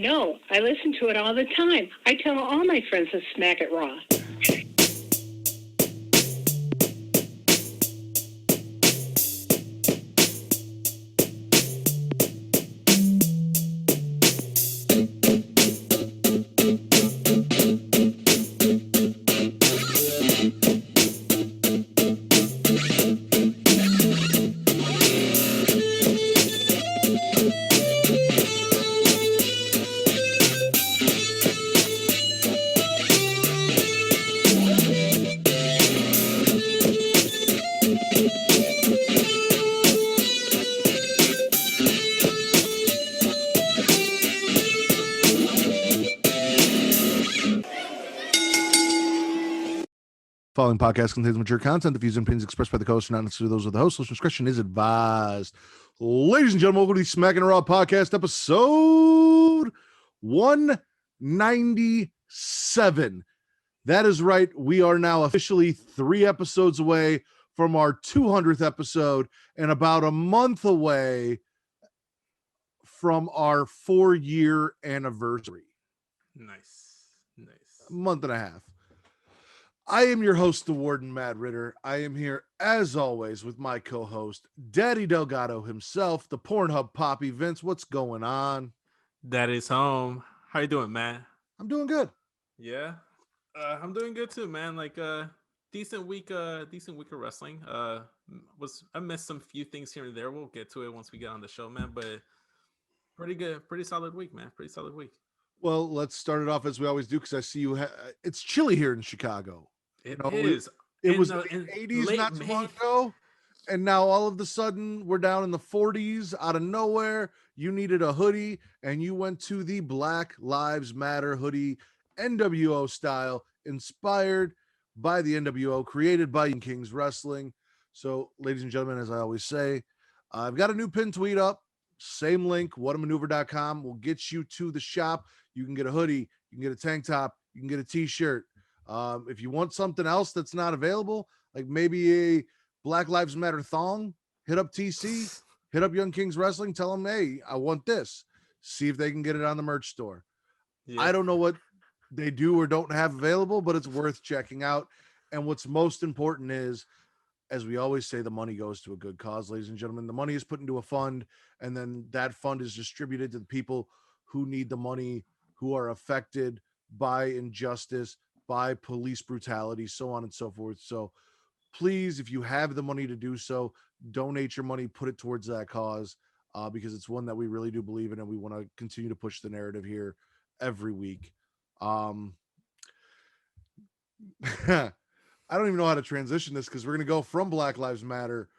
No, I listen to it all the time. I tell all my friends to smack it raw. Following podcast contains mature content. The views and opinions expressed by the host are not necessarily those of the host. Listener discretion is advised. Ladies and gentlemen, welcome to the Smackin' Raw podcast, episode 197. That is right. We are now officially 3 episodes away from our 200th episode and about a month away from our 4-year anniversary. Nice. A month and a half. I am your host, the Warden, Matt Ritter. I am here, as always, with my co-host, Daddy Delgado himself, the Pornhub Poppy. Vince, what's going on? Daddy's home. How you doing, man? I'm doing good. Yeah, I'm doing good too, man. Like decent week of wrestling. I missed some few things here and there. We'll get to it once we get on the show, man. But pretty good, pretty solid week, man. Pretty solid week. Well, let's start it off as we always do, because I see you. It's chilly here in Chicago. It is. It was the 80s not too long ago, and now all of a sudden we're down in the 40s out of nowhere. You needed a hoodie, and you went to the Black Lives Matter hoodie, NWO style, inspired by the NWO, created by Kings Wrestling. So, ladies and gentlemen, as I always say, I've got a new pin tweet up. Same link, whatamaneuver.com will get you to the shop. You can get a hoodie, you can get a tank top, you can get a t-shirt. If you want something else that's not available, like maybe a Black Lives Matter thong, hit up TC, hit up Young Kings Wrestling, tell them, hey, I want this. See if they can get it on the merch store. Yeah. I don't know what they do or don't have available, but it's worth checking out. And what's most important is, as we always say, the money goes to a good cause, ladies and gentlemen. The money is put into a fund, and then that fund is distributed to the people who need the money, who are affected by injustice, by police brutality, so on and so forth. So please, if you have the money to do so, donate your money, put it towards that cause, because it's one that we really do believe in, and we want to continue to push the narrative here every week. I don't even know how to transition this, because we're going to go from Black Lives Matter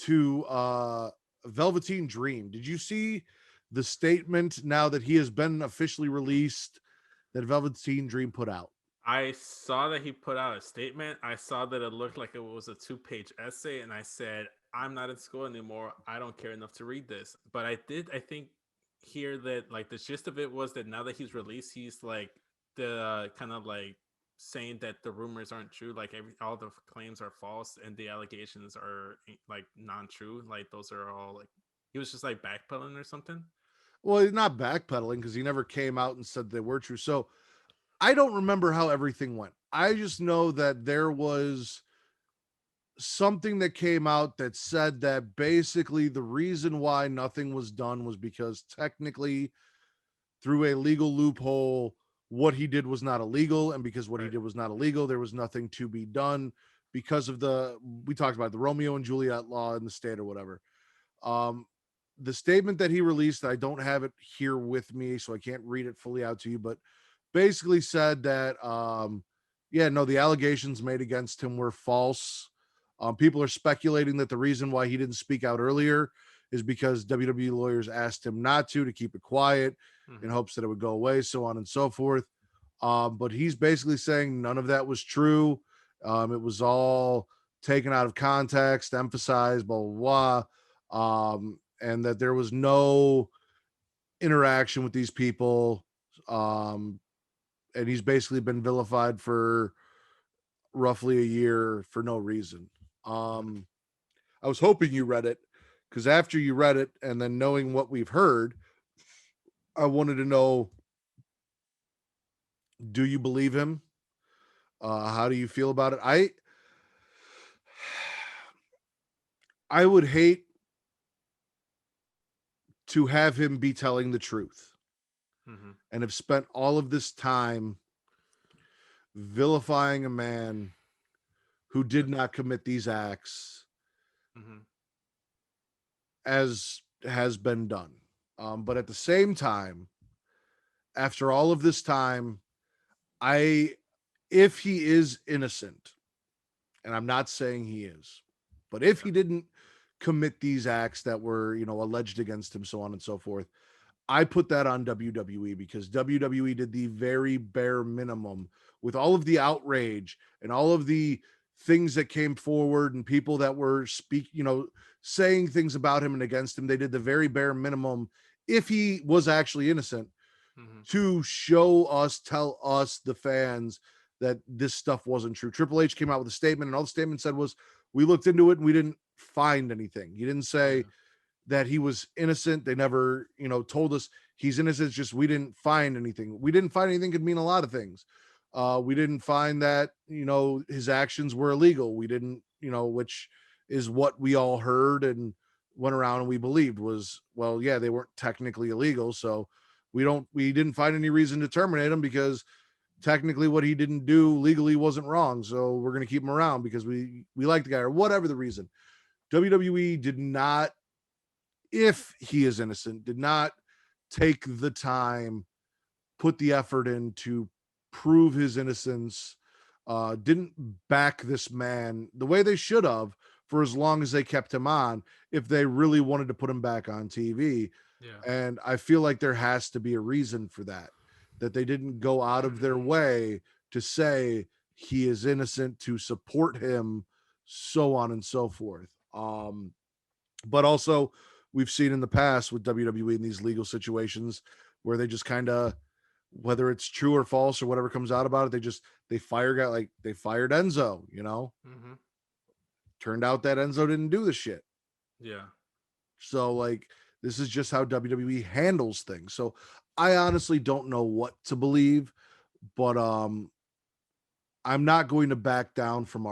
to Velveteen Dream. Did you see the statement now that he has been officially released that Velveteen Dream put out? I saw that he put out a statement. I saw that it looked like it was a 2-page essay, and I said, I'm not in school anymore. I don't care enough to read this. But I think, hear that like the gist of it was that now that he's released, he's like the kind of like saying that the rumors aren't true, like all the claims are false and the allegations are like non-true, like those are all like he was just like backpedaling or something. Well, he's not backpedaling, because he never came out and said they were true. So I don't remember how everything went. I just know that there was something that came out that said that basically the reason why nothing was done was because technically, through a legal loophole, what he did was not illegal, and because what he did was not illegal, there was nothing to be done because of we talked about the Romeo and Juliet law in the state or whatever. The statement that he released, I don't have it here with me, so I can't read it fully out to you, but basically said that the allegations made against him were false. People are speculating that the reason why he didn't speak out earlier is because WWE lawyers asked him not to keep it quiet in hopes that it would go away, so on and so forth. But he's basically saying none of that was true. It was all taken out of context, emphasized, blah, blah, blah. And that there was no interaction with these people. And he's basically been vilified for roughly a year for no reason. I was hoping you read it, because after you read it and then knowing what we've heard, I wanted to know Do you believe him? How do you feel about it? I would hate to have him be telling the truth and have spent all of this time vilifying a man who did not commit these acts as has been done. But at the same time, after all of this time, if he is innocent, and I'm not saying he is, but if he didn't commit these acts that were, alleged against him, so on and so forth, I put that on WWE, because WWE did the very bare minimum with all of the outrage and all of the things that came forward and people that were saying things about him and against him. They did the very bare minimum, if he was actually innocent, to tell us, the fans, that this stuff wasn't true. Triple H came out with a statement, and all the statement said was, we looked into it and we didn't find anything. He didn't say that he was innocent. They never, told us he's innocent. It's just, we didn't find anything. We didn't find anything could mean a lot of things. We didn't find that, his actions were illegal. We didn't, which is what we all heard and went around and we believed was, well, yeah, they weren't technically illegal. So we didn't find any reason to terminate him, because technically what he didn't do legally wasn't wrong. So we're going to keep him around because we like the guy, or whatever the reason. WWE did not, if he is innocent, did not take the time, put the effort in to prove his innocence, didn't back this man the way they should have for as long as they kept him on, if they really wanted to put him back on TV. And I feel like there has to be a reason for that they didn't go out of their way to say he is innocent, to support him, so on and so forth. But also, we've seen in the past with WWE in these legal situations where they just kind of, whether it's true or false or whatever comes out about it, they fire guy, like they fired Enzo, turned out that Enzo didn't do the shit. So like, this is just how WWE handles things. So I honestly don't know what to believe, but I'm not going to back down from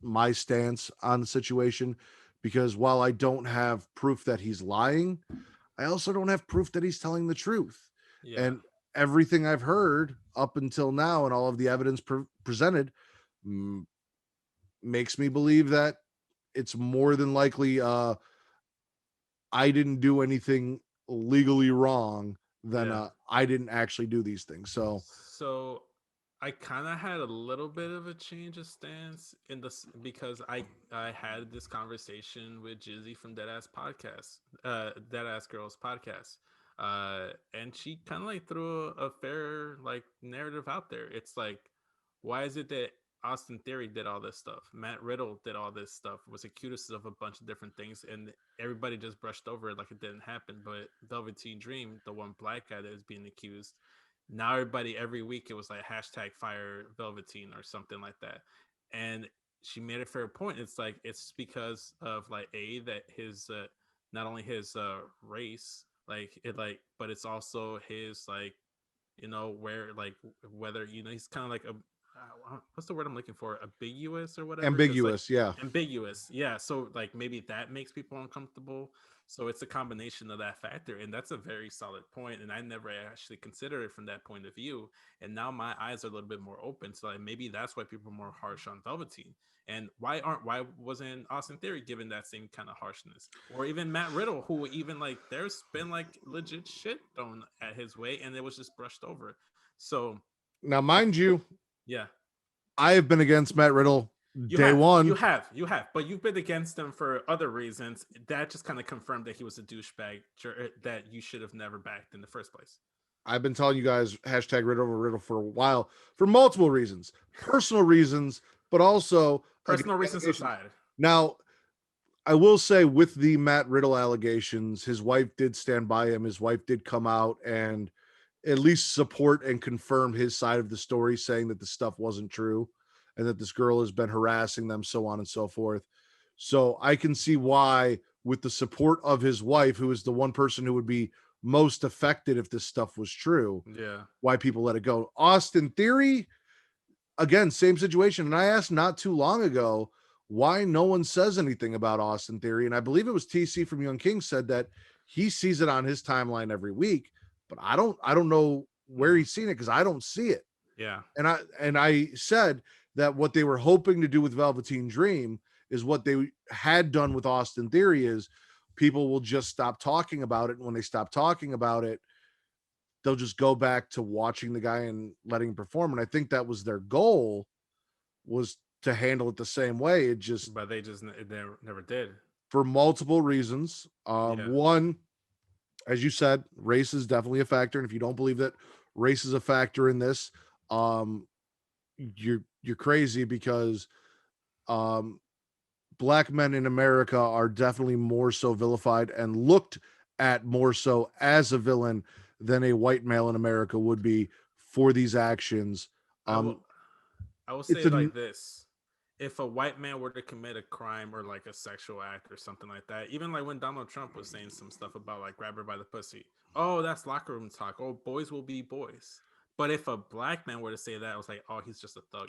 my stance on the situation, because while I don't have proof that he's lying, I also don't have proof that he's telling the truth. And everything I've heard up until now and all of the evidence presented makes me believe that it's more than likely I didn't do anything legally wrong, than I didn't actually do these things. So I kind of had a little bit of a change of stance in this, because I had this conversation with Jizzy from Deadass Podcast, Deadass Girls Podcast, and she kind of like threw a fair like narrative out there. It's like, why is it that Austin Theory did all this stuff, Matt Riddle did all this stuff, was accused of a bunch of different things, and everybody just brushed over it like it didn't happen? But Velveteen Dream, the one black guy that is being accused, now everybody, every week it was like hashtag fire Velveteen or something like that. And she made a fair point. It's like, it's because of like that his not only his race, like it, like, but it's also his like, where like, whether he's kind of like a what's the word I'm looking for? Ambiguous or whatever. Ambiguous, like, yeah. Ambiguous, yeah. So like maybe that makes people uncomfortable. So it's a combination of that factor, and that's a very solid point. And I never actually considered it from that point of view. And now my eyes are a little bit more open. So like maybe that's why people are more harsh on Velveteen. And why wasn't Austin Theory given that same kind of harshness, or even Matt Riddle, who even like there's been like legit shit thrown at his way, and it was just brushed over. So now, mind you, yeah, I have been against Matt Riddle day one. You have, but you've been against him for other reasons. That just kind of confirmed that he was a douchebag that you should have never backed in the first place. I've been telling you guys hashtag Riddle for a while, for multiple reasons, personal reasons, but also personal reasons aside. Now, I will say, with the Matt Riddle allegations, his wife did stand by him. His wife did come out and at least support and confirm his side of the story, saying that the stuff wasn't true and that this girl has been harassing them, so on and so forth. So I can see why, with the support of his wife, who is the one person who would be most affected if this stuff was true. Yeah. Why people let it go. Austin Theory, again, same situation. And I asked not too long ago why no one says anything about Austin Theory. And I believe it was TC from Young King said that he sees it on his timeline every week, but I don't know where he's seen it because I don't see it. Yeah. And I said that what they were hoping to do with Velveteen Dream is what they had done with Austin Theory is people will just stop talking about it. And when they stop talking about it, they'll just go back to watching the guy and letting him perform. And I think that was their goal, was to handle it the same way. It just, But they just never did. for multiple reasons. One, as you said, race is definitely a factor. And if you don't believe that race is a factor in this, you're crazy, because black men in America are definitely more so vilified and looked at more so as a villain than a white male in America would be for these actions. I will say it's it like this. If a white man were to commit a crime or like a sexual act or something like that, even like when Donald Trump was saying some stuff about like grab her by the pussy, oh, that's locker room talk. Oh, boys will be boys. But if a black man were to say that, I was like, oh, he's just a thug.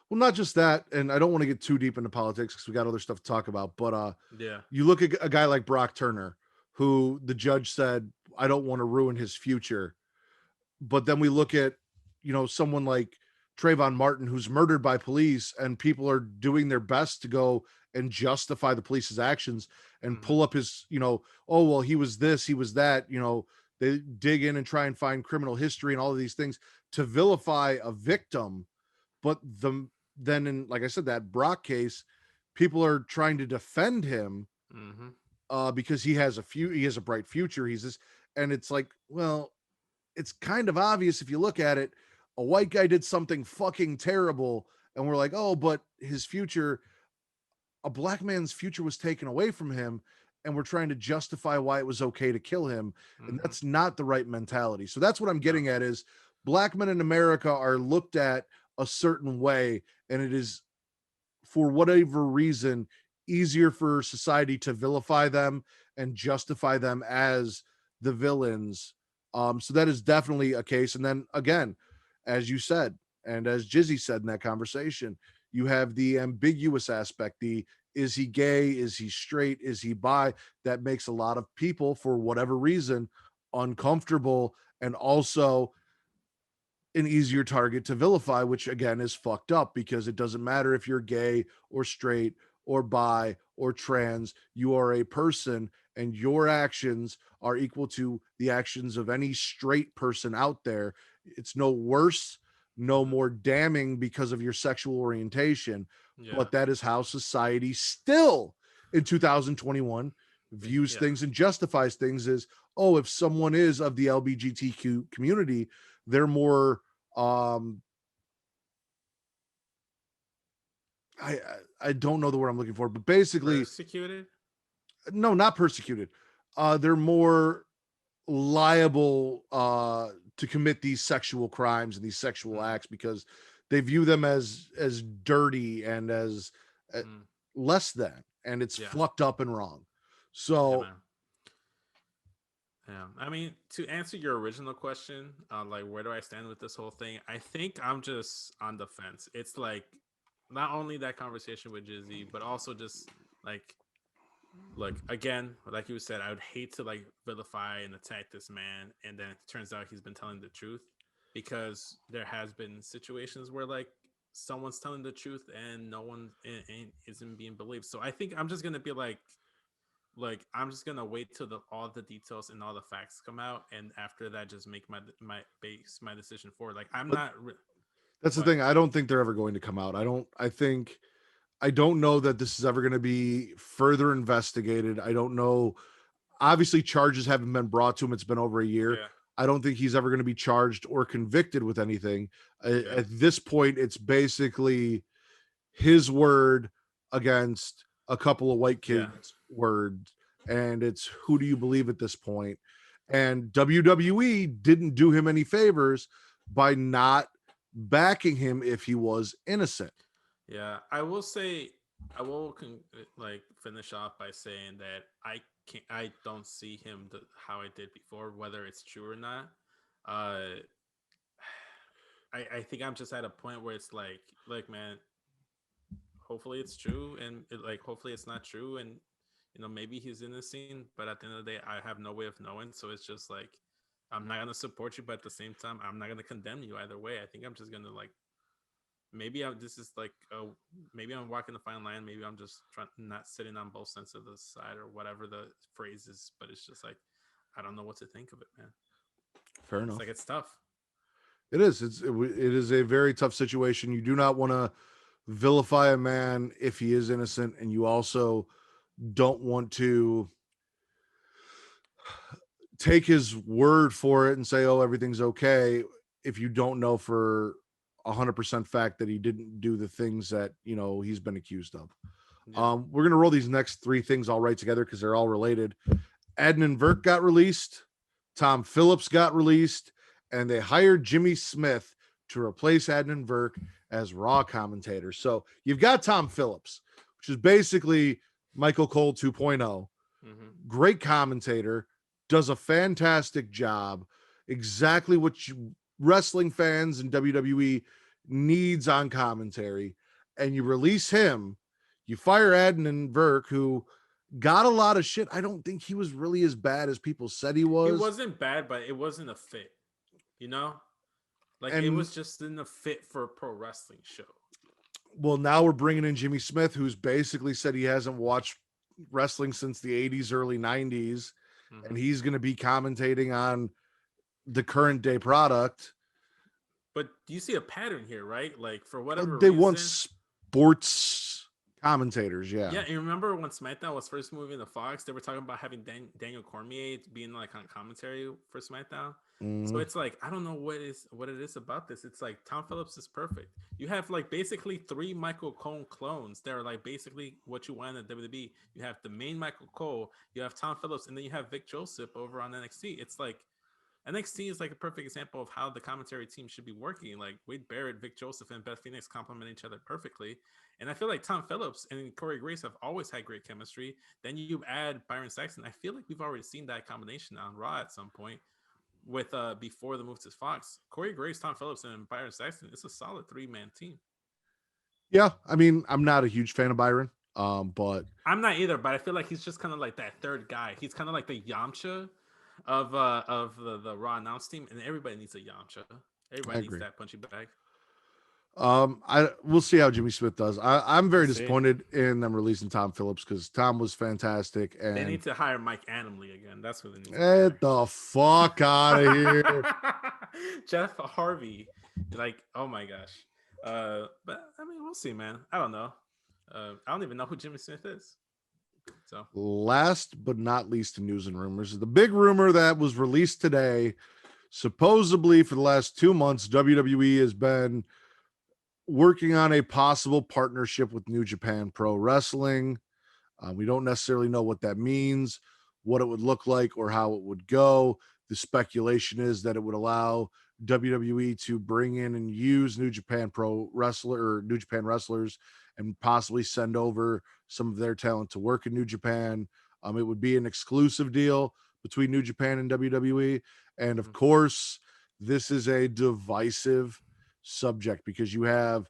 Well, not just that, and I don't want to get too deep into politics because we got other stuff to talk about, but yeah, you look at a guy like Brock Turner, who the judge said, I don't want to ruin his future. But then we look at, someone like Trayvon Martin, who's murdered by police, and people are doing their best to go and justify the police's actions and pull up his, oh, well, he was this, he was that, they dig in and try and find criminal history and all of these things to vilify a victim. But then in, like I said, that Brock case, people are trying to defend him because he has a bright future. He's this, and it's like, well, it's kind of obvious if you look at it. A white guy did something fucking terrible, and we're like, oh, but his future, a black man's future was taken away from him, and we're trying to justify why it was okay to kill him. And that's not the right mentality. So that's what I'm getting at is black men in America are looked at a certain way, and it is, for whatever reason, easier for society to vilify them and justify them as the villains. So that is definitely a case. And then again, as you said, and as Jizzy said in that conversation, you have the ambiguous aspect. Is he gay? Is he straight? Is he bi? That makes a lot of people, for whatever reason, uncomfortable, and also an easier target to vilify, which again is fucked up, because it doesn't matter if you're gay or straight or bi or trans. You are a person, and your actions are equal to the actions of any straight person out there. It's no worse, no more damning because of your sexual orientation. But that is how society still in 2021 views things and justifies things as, oh, if someone is of the LGBTQ community, they're more I don't know the word I'm looking for, but basically persecuted. No, not persecuted. They're more liable to commit these sexual crimes and these sexual acts because they view them as dirty and as less than, and it's fucked up and wrong. So yeah, I mean, to answer your original question, like where do I stand with this whole thing? I think I'm just on the fence. It's like not only that conversation with Jizzy, but also just like, look, again, like you said, I would hate to like vilify and attack this man, and then it turns out he's been telling the truth, because there has been situations where like someone's telling the truth and no one isn't being believed. So I think I'm just gonna be like I'm just gonna wait till all the details and all the facts come out, and after that, just make my decision forward. Like I'm not. That's the thing. I don't think they're ever going to come out. I don't know that this is ever going to be further investigated. I don't know. Obviously, charges haven't been brought to him. It's been over a year. Yeah. I don't think he's ever going to be charged or convicted with anything. At this point, it's basically his word against a couple of white kids' words. And it's, who do you believe at this point? And WWE didn't do him any favors by not backing him if he was innocent. Yeah, I will say, I will like finish off by saying that I I don't see him how I did before, whether it's true or not. Uh, I think I'm just at a point where it's like, look, man, hopefully it's true, and hopefully it's not true, and maybe he's in the scene, but at the end of the day, I have no way of knowing. So it's just like, I'm not gonna support you, but at the same time, I'm not gonna condemn you either way. I think I'm just gonna maybe this is maybe I'm walking the fine line. Maybe I'm just not sitting on both sides of the side or whatever the phrase is. But it's just like, I don't know what to think of it, man. Fair enough. It's tough. It is. It is a very tough situation. You do not want to vilify a man if he is innocent, and you also don't want to take his word for it and say, oh, everything's okay, if you don't know for 100% fact that he didn't do the things that he's been accused of. Yeah. We're gonna roll these next three things all right together because they're all related. Adnan Virk got released, Tom Phillips got released, and they hired Jimmy Smith to replace Adnan Virk as Raw commentator. So you've got Tom Phillips, which is basically Michael Cole 2.0. Mm-hmm. Great commentator, does a fantastic job, exactly what wrestling fans and WWE needs on commentary. And you release him, you fire Adnan Virk, who got a lot of shit. I don't think he was really as bad as people said he was. He wasn't bad, but it wasn't a fit, it was just in the fit for a pro wrestling show. Well, now we're bringing in Jimmy Smith, who's basically said he hasn't watched wrestling since the 80s, early 90s. Mm-hmm. And he's going to be commentating on the current day product. But do you see a pattern here, right? Like, for whatever they reason, want sports commentators. Yeah. Yeah. You remember when SmackDown was first moving to Fox, they were talking about having Daniel Cormier being on commentary for SmackDown. Mm-hmm. So it's like, I don't know what it is about this. It's like Tom Phillips is perfect. You have basically three Michael Cole clones. They're basically what you want in the WWE. You have the main Michael Cole, you have Tom Phillips, and then you have Vic Joseph over on NXT. It's like NXT is a perfect example of how the commentary team should be working. Like Wade Barrett, Vic Joseph, and Beth Phoenix complement each other perfectly. And I feel like Tom Phillips and Corey Grace have always had great chemistry. Then you add Byron Saxton. I feel like we've already seen that combination on Raw at some point with before the move to Fox. Corey Grace, Tom Phillips, and Byron Saxton. It's a solid 3-man team. Yeah, I mean, I'm not a huge fan of Byron, but I'm not either. But I feel like he's just kind of like that third guy. He's kind of like the Yamcha of the Raw announce team, and everybody needs a Yamcha. Everybody needs that punchy bag. We'll see how Jimmy Smith does. I'm very disappointed in them releasing Tom Phillips because Tom was fantastic, and they need to hire Mike Adamle again. That's what they need. Get the fuck out of here, Jeff Harvey. Oh my gosh. But I mean, we'll see, man. I don't know. I don't even know who Jimmy Smith is. So last but not least in news and rumors is the big rumor that was released today. Supposedly for the last 2 months, WWE has been working on a possible partnership with New Japan Pro Wrestling. We don't necessarily know what that means, what it would look like, or how it would go. The speculation is that it would allow WWE to bring in and use New Japan Pro Wrestler or New Japan wrestlers and possibly send over some of their talent to work in New Japan. It would be an exclusive deal between New Japan and WWE. And of course, this is a divisive subject because you have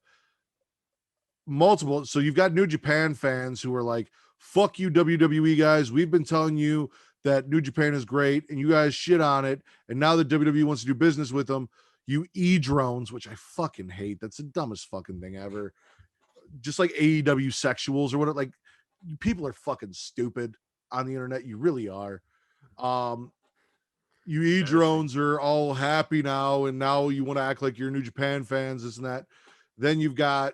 multiple. So you've got New Japan fans who are like, fuck you, WWE guys. We've been telling you that New Japan is great and you guys shit on it. And now that WWE wants to do business with them, you drones, which I fucking hate. That's the dumbest fucking thing ever. Just like AEW sexuals or whatever. Like, people are fucking stupid on the internet. You really are. You drones are all happy now, and now you want to act like you're New Japan fans, this and that. Then you've got,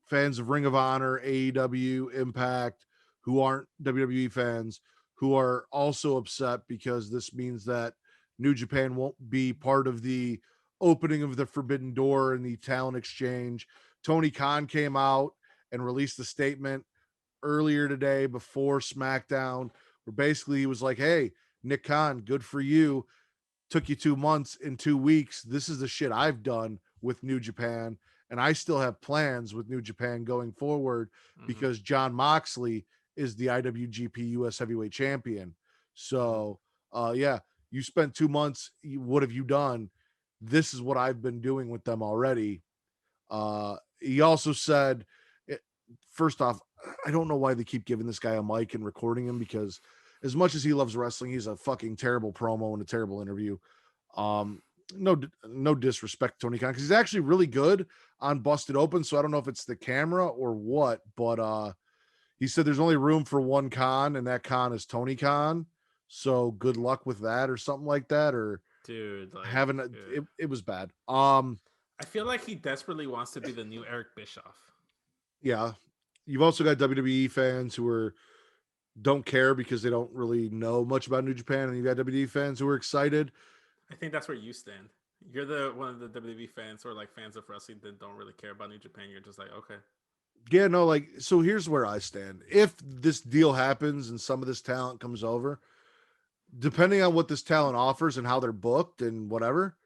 fans of Ring of Honor, AEW, Impact, who aren't WWE fans, who are also upset because this means that New Japan won't be part of the opening of the Forbidden Door and the talent exchange. Tony Khan came out and released a statement earlier today before SmackDown, where basically he was like, hey, Nick Khan, good for you. Took you 2 months in 2 weeks. This is the shit I've done with New Japan. And I still have plans with New Japan going forward because Jon Moxley is the IWGP US Heavyweight Champion. So, yeah, you spent 2 months. What have you done? This is what I've been doing with them already. He also said, first off, I don't know why they keep giving this guy a mic and recording him, because as much as he loves wrestling, he's a fucking terrible promo and a terrible interview. No disrespect to Tony Khan, because he's actually really good on Busted Open. So I don't know if it's the camera or what, but he said there's only room for one Khan, and that Khan is Tony Khan. So good luck with that, or something like that, or Dude, like, having it was bad. I feel like he desperately wants to be the new Eric Bischoff. Yeah. You've also got WWE fans who don't care because they don't really know much about New Japan, and you've got WWE fans who are excited. I think that's where you stand. You're the one of the WWE fans who are like fans of wrestling that don't really care about New Japan. You're just like, okay. Yeah, no, like, so here's where I stand. If this deal happens and some of this talent comes over, depending on what this talent offers and how they're booked and whatever,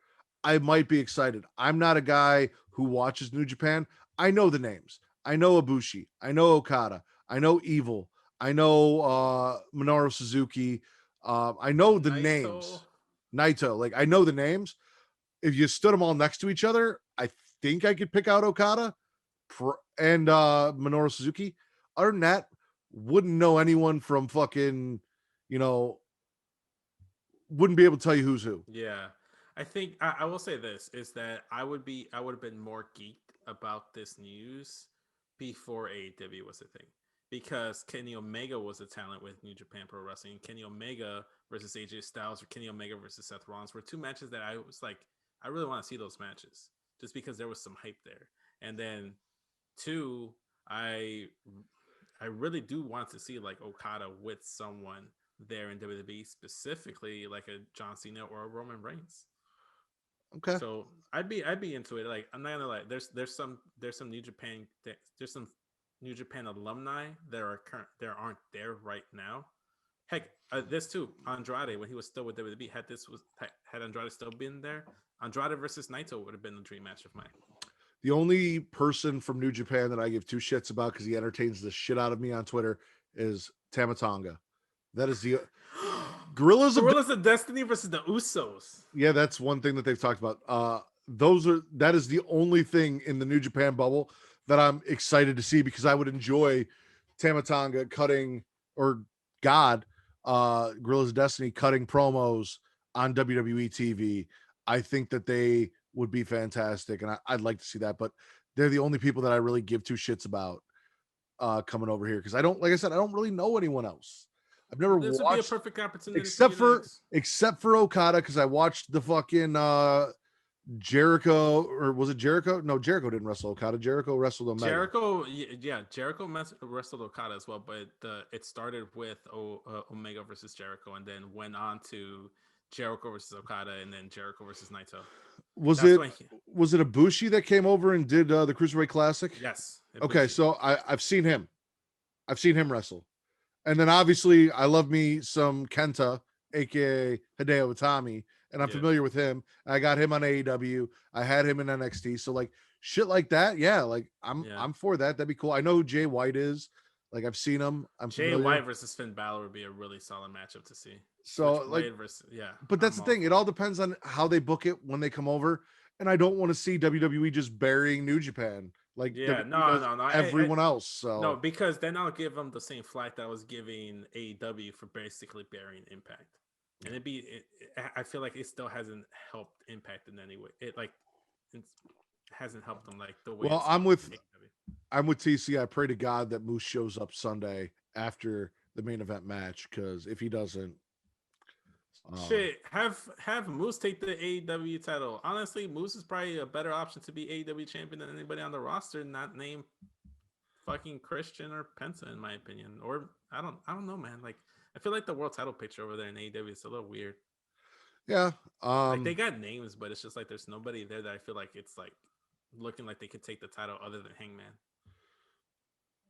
I might be excited. I'm not a guy who watches New Japan. I know the names. I know Ibushi. I know Okada. I know Evil. I know Minoru Suzuki. I know the names. Naito. Like, I know the names. If you stood them all next to each other, I think I could pick out Okada and Minoru Suzuki. Other than that, wouldn't know anyone from fucking, wouldn't be able to tell you who's who. Yeah. I think I will say this is that I would have been more geeked about this news before AEW was a thing, because Kenny Omega was a talent with New Japan Pro Wrestling. Kenny Omega versus AJ Styles, or Kenny Omega versus Seth Rollins, were two matches that I was like, I really want to see those matches just because there was some hype there. And then two, I really do want to see like Okada with someone there in WWE, specifically like a John Cena or a Roman Reigns. Okay. So I'd be into it. Like, I'm not gonna lie. There's some New Japan alumni that aren't there right now. Heck, this too. Andrade, when he was still with WWE, had Andrade still been there, Andrade versus Naito would have been a dream match of mine. The only person from New Japan that I give two shits about because he entertains the shit out of me on Twitter is Tama Tonga. That is the Gorillas of Destiny versus the Usos. Yeah, that's one thing that they've talked about. That is the only thing in the New Japan bubble that I'm excited to see, because I would enjoy Tama Tonga cutting, or Gorillas of Destiny cutting promos on WWE TV. I think that they would be fantastic, and I'd like to see that, but they're the only people that I really give two shits about coming over here, because I don't really know anyone else. I've never This watched, would be a perfect opportunity except for Okada, because I watched the fucking Jericho, or was it Jericho? No, Jericho didn't wrestle Okada. Jericho wrestled Omega. Jericho wrestled Okada as well, but it started with Omega versus Jericho, and then went on to Jericho versus Okada, and then Jericho versus Naito. Was it Ibushi that came over and did the Cruiserweight Classic? Yes. Ibushi. Okay, so I've seen him. I've seen him wrestle. And then obviously I love me some Kenta, aka Hideo Itami, and I'm familiar with him. I got him on AEW. I had him in NXT. So like shit like that, yeah, like I'm for that. That'd be cool. I know who Jay White is. Like, I've seen him. Jay White versus Finn Balor would be a really solid matchup to see. So but that's the thing. It all depends on how they book it when they come over. And I don't want to see WWE just burying New Japan. Like, no, everyone else. So no, because then I'll give them the same flack that I was giving AEW for basically burying Impact, and I feel like it still hasn't helped Impact in any way. It hasn't helped them like the way. Well, I'm with TC. I pray to God that Moose shows up Sunday after the main event match, because if he doesn't, have Moose take the AEW title. Honestly, Moose is probably a better option to be AEW champion than anybody on the roster, not named fucking Christian or Penta, in my opinion. Or I don't know, man. Like, I feel like the world title picture over there in AEW is a little weird. Yeah. Like, they got names, but it's just like there's nobody there that I feel like it's like looking like they could take the title other than Hangman.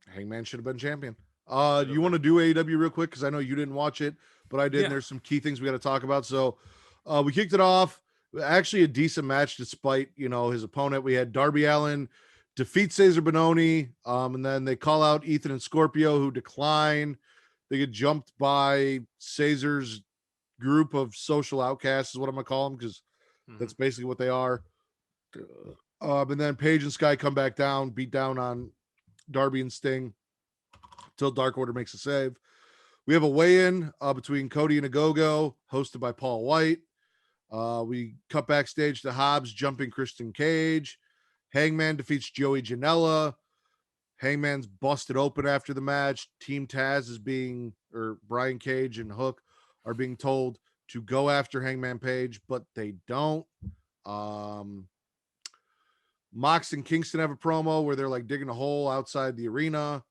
Hangman should have been champion. You want to do AEW real quick, because I know you didn't watch it, but I did. And there's some key things we got to talk about. So we kicked it off. Actually, a decent match despite his opponent. We had Darby Allin defeat Cesar Bononi, and then they call out Ethan and Scorpio, who decline. They get jumped by Cesar's group of social outcasts, is what I'm gonna call them, because that's basically what they are. And then Paige and Sky come back down, beat down on Darby and Sting until Dark Order makes a save. We have a weigh-in between Cody and Agogo, hosted by Paul White. We cut backstage to Hobbs jumping Christian Cage. Hangman defeats Joey Janela. Hangman's busted open after the match. Team Taz is Brian Cage and Hook are being told to go after Hangman Page, but they don't. Mox and Kingston have a promo where they're like digging a hole outside the arena.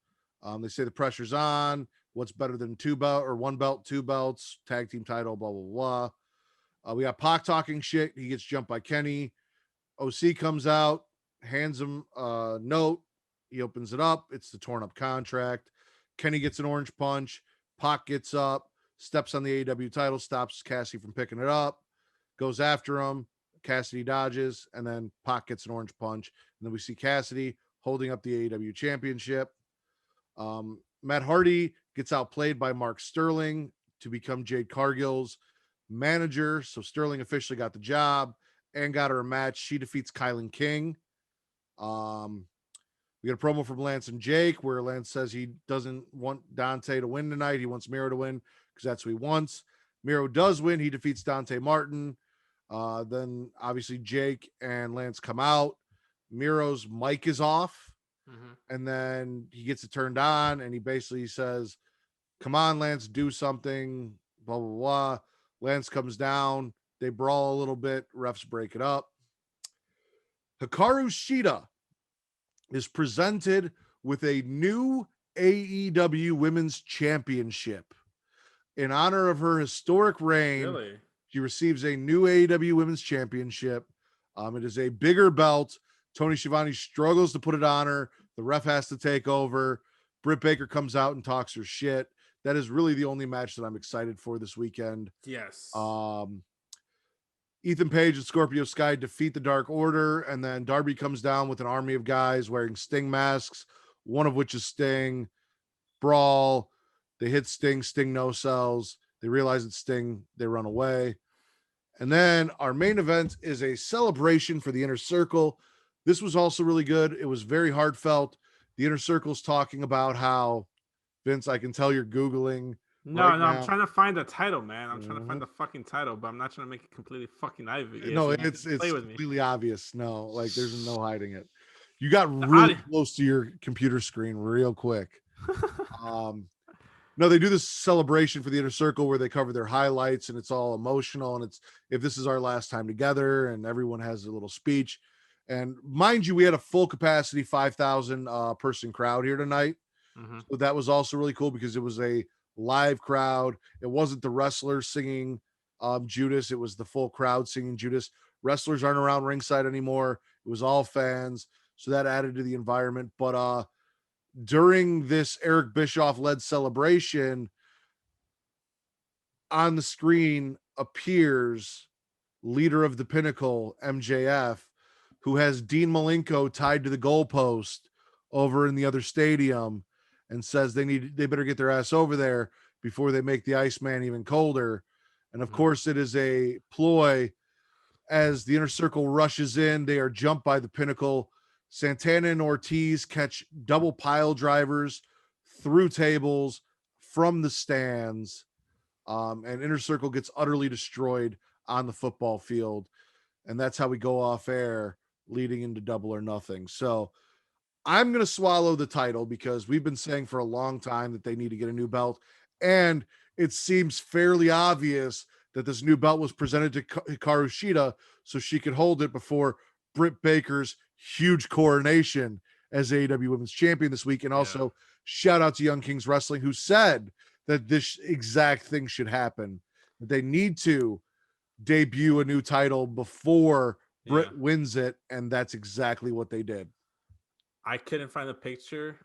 They say the pressure's on. What's better than one belt, two belts, tag team title, blah, blah, blah. We got Pac talking shit. He gets jumped by Kenny. OC comes out, hands him a note. He opens it up. It's the torn up contract. Kenny gets an orange punch. Pac gets up, steps on the AEW title, stops Cassidy from picking it up, goes after him. Cassidy dodges, and then Pac gets an orange punch. And then we see Cassidy holding up the AEW championship. Matt Hardy gets outplayed by Mark Sterling to become Jade Cargill's manager. So Sterling officially got the job and got her a match. She defeats Kylan King. We get a promo from Lance and Jake where Lance says he doesn't want Dante to win tonight. He wants Miro to win because that's what he wants. Miro does win. He defeats Dante Martin. Then obviously Jake and Lance come out. Miro's mic is off. And then he gets it turned on and he basically says, come on, Lance, do something, blah, blah, blah. Lance comes down. They brawl a little bit. Refs break it up. Hikaru Shida is presented with a new AEW Women's Championship. In honor of her historic reign, she receives a new AEW Women's Championship. It is a bigger belt. Tony Schiavone struggles to put it on her. The ref has to take over. Britt Baker comes out and talks her shit. That is really the only match that I'm excited for this weekend. Yes. Ethan Page and Scorpio Sky defeat the Dark Order, and then Darby comes down with an army of guys wearing Sting masks, one of which is Sting. Brawl. They hit Sting. Sting no sells. They realize it's Sting. They run away. And then our main event is a celebration for the Inner Circle. This was also really good. It was very heartfelt. The Inner Circle's talking about how, Vince, I can tell you're Googling. No, I'm trying to find the title, man. I'm trying to find the fucking title, but I'm not trying to make it completely fucking obvious. No, it's completely obvious. No, like there's no hiding it. You got really close to your computer screen real quick. No, they do this celebration for the Inner Circle where they cover their highlights and it's all emotional. And it's, if this is our last time together, and everyone has a little speech. And mind you, we had a full capacity 5,000 person crowd here tonight. So that was also really cool because it was a live crowd. It wasn't the wrestlers singing Judas. It was the full crowd singing Judas. Wrestlers aren't around ringside anymore. It was all fans. So that added to the environment. But during this Eric Bischoff led celebration, on the screen appears leader of the Pinnacle, MJF, who has Dean Malenko tied to the goalpost over in the other stadium, and says they better get their ass over there before they make the Iceman even colder. And of course it is a ploy. As the Inner Circle rushes in, they are jumped by the Pinnacle. Santana and Ortiz catch double pile drivers through tables from the stands. And Inner Circle gets utterly destroyed on the football field. And that's how we go off air leading into Double or Nothing. So I'm going to swallow the title because we've been saying for a long time that they need to get a new belt. And it seems fairly obvious that this new belt was presented to Hikaru Shida so she could hold it before Britt Baker's huge coronation as AEW Women's Champion this week. And also shout out to Young Kings Wrestling, who said that this exact thing should happen. They need to debut a new title before Britt wins it. And that's exactly what they did. I couldn't find a picture.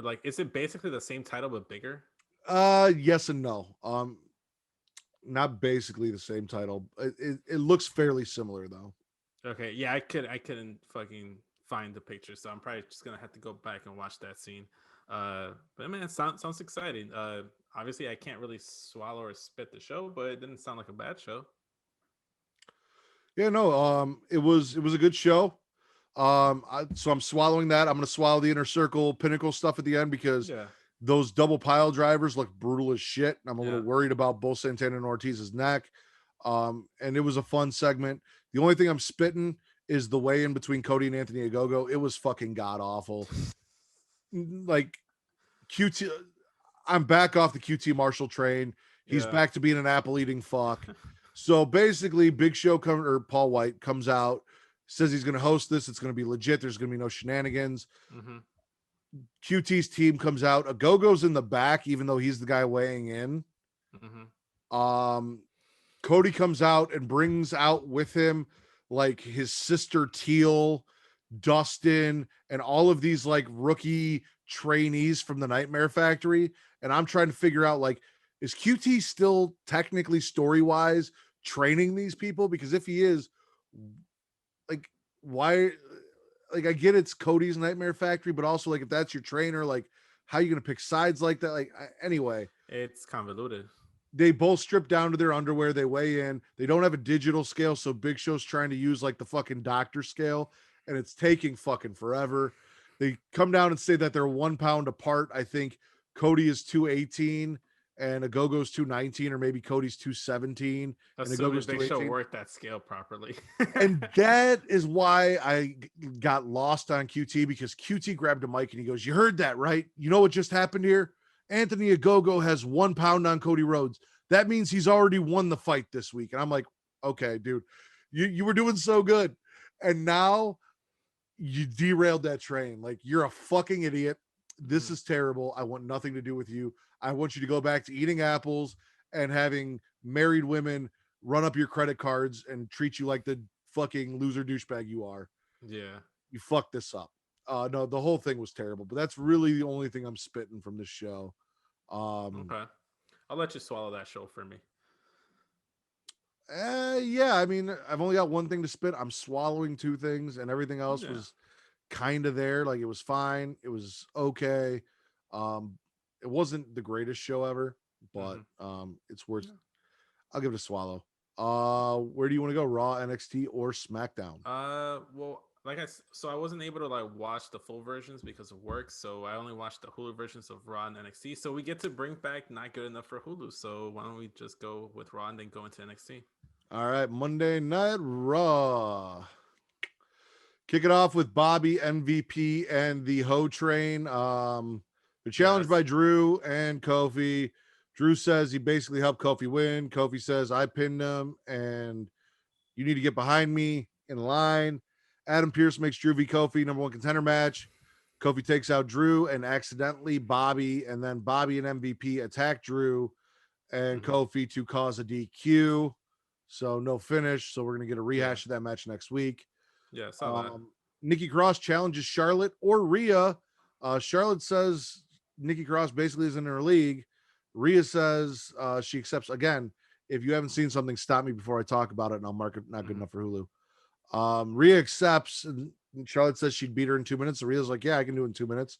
Like, is it basically the same title but bigger? Yes and no. Not basically the same title. It looks fairly similar though. Okay, yeah, I couldn't fucking find the picture, so I'm probably just gonna have to go back and watch that scene. But man, it sounds exciting. Obviously, I can't really swallow or spit the show, but it didn't sound like a bad show. Yeah, no, it was a good show. So I'm swallowing that. I'm gonna swallow the Inner Circle Pinnacle stuff at the end because Yeah, those double pile drivers look brutal as shit. And I'm a little yeah. worried about both Santana and Ortiz's neck. And it was a fun segment. The only thing I'm spitting is the weigh in between Cody and Anthony Ogogo. It was fucking god awful. Like QT, I'm back off the QT Marshall train. He's Yeah. back to being an apple eating fuck. So basically, Big Show Paul White comes out, says he's going to host this. It's going to be legit. There's going to be no shenanigans. Mm-hmm. QT's team comes out. Ogogo's in the back, even though he's the guy weighing in. Mm-hmm. Cody comes out and brings out with him like his sister Teal, Dustin, and all of these like rookie trainees from the Nightmare Factory. And I'm trying to figure out, like, is QT still technically story-wise training these people? Because if he is, like, why? Like, I get it's Cody's Nightmare Factory, but also, like, if that's your trainer, like, how are you gonna pick sides like that? Like, anyway, It's convoluted. they both strip down to their underwear. They weigh in. They don't have a digital scale, so Big Show's trying to use like the fucking doctor scale, and it's taking fucking forever. They come down and say that they're 1 pound apart. I think Cody is 218 and Agogo's 219, or maybe Cody's 217 and Assuming Agogo's Big Show 218. worked that scale properly. And that is why I got lost on QT, because QT grabbed a mic and he goes, "You heard that, right? You know what just happened here? Anthony Ogogo has 1 pound on Cody Rhodes. That means he's already won the fight this week." And I'm like, okay, dude, you were doing so good. And now you derailed that train. Like, you're a fucking idiot. This is terrible. I want nothing to do with you. I want you to go back to eating apples and having married women run up your credit cards and treat you like the fucking loser douchebag you are. Yeah. You fucked this up. No, the whole thing was terrible, but that's really the only thing I'm spitting from this show. Okay. I'll let you swallow that show for me. Yeah, I mean, I've only got one thing to spit. I'm swallowing 2 things, and everything else Yeah. was kind of there. Like, it was fine. It was okay. It wasn't the greatest show ever, but it's worth. Yeah. I'll give it a swallow. Where do you want to go? Raw, NXT, or SmackDown? Well, so I wasn't able to like watch the full versions because of work, so I only watched the Hulu versions of Raw and NXT. So we get to bring back Not Good Enough for Hulu. So why don't we just go with Raw and then go into NXT? All right, Monday Night Raw. Kick it off with Bobby, MVP, and the Ho Train. They're challenged by Drew and Kofi. Drew says he basically helped Kofi win. Kofi says, I pinned him, and you need to get behind me in line. Adam Pearce makes Drew v. Kofi #1 contender match. Kofi takes out Drew and accidentally Bobby, and then Bobby and MVP attack Drew and Kofi to cause a DQ. So no finish. So we're going to get a rehash of that match next week. Yeah, saw that. Nikki Cross challenges Charlotte or Rhea. Charlotte says Nikki Cross basically is in her league. Rhea says she accepts. Again, if you haven't seen something, stop me before I talk about it, and I'll mark it not good enough for Hulu. Rhea accepts, and Charlotte says she'd beat her in 2 minutes. So Rhea's like, yeah, I can do it in 2 minutes.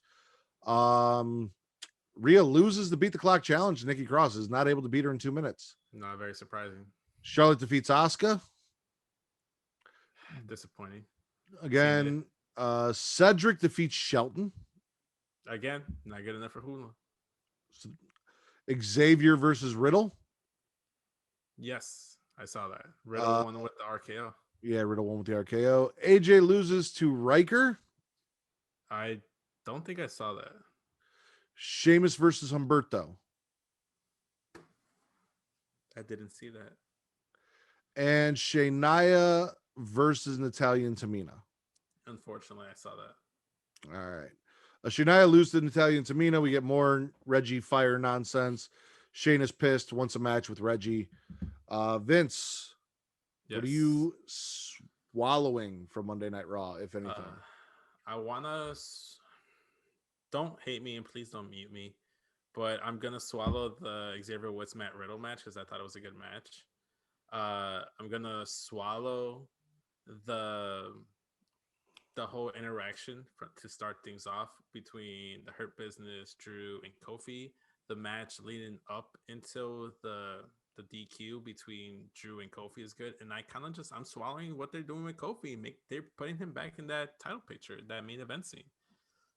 Rhea loses the beat the clock challenge. Nikki Cross is not able to beat her in 2 minutes. Not very surprising. Charlotte defeats Asuka. Disappointing. Again, Cedric defeats Shelton. Again, not good enough for Hulu. Xavier versus Riddle. Yes, I saw that. Riddle won with the RKO. Yeah, Riddle won with the RKO. AJ loses to Riker. I don't think I saw that. Sheamus versus Humberto. I didn't see that. And Shania versus Natalya and Tamina. Unfortunately, I saw that. All right. Shania loses to Natalya and Tamina. We get more Reggie Fire nonsense. Shayna's pissed, wants a match with Reggie. Vince, Yes. what are you swallowing from Monday Night Raw, if anything? I want to... Don't hate me and please don't mute me, but I'm going to swallow the Xavier Woods Matt Riddle match because I thought it was a good match. I'm going to swallow the the whole interaction to start things off between the Hurt Business, Drew, and Kofi. The match leading up until the DQ between Drew and Kofi is good, and I'm swallowing what they're doing with Kofi. They're putting him back in that title picture, that main event scene.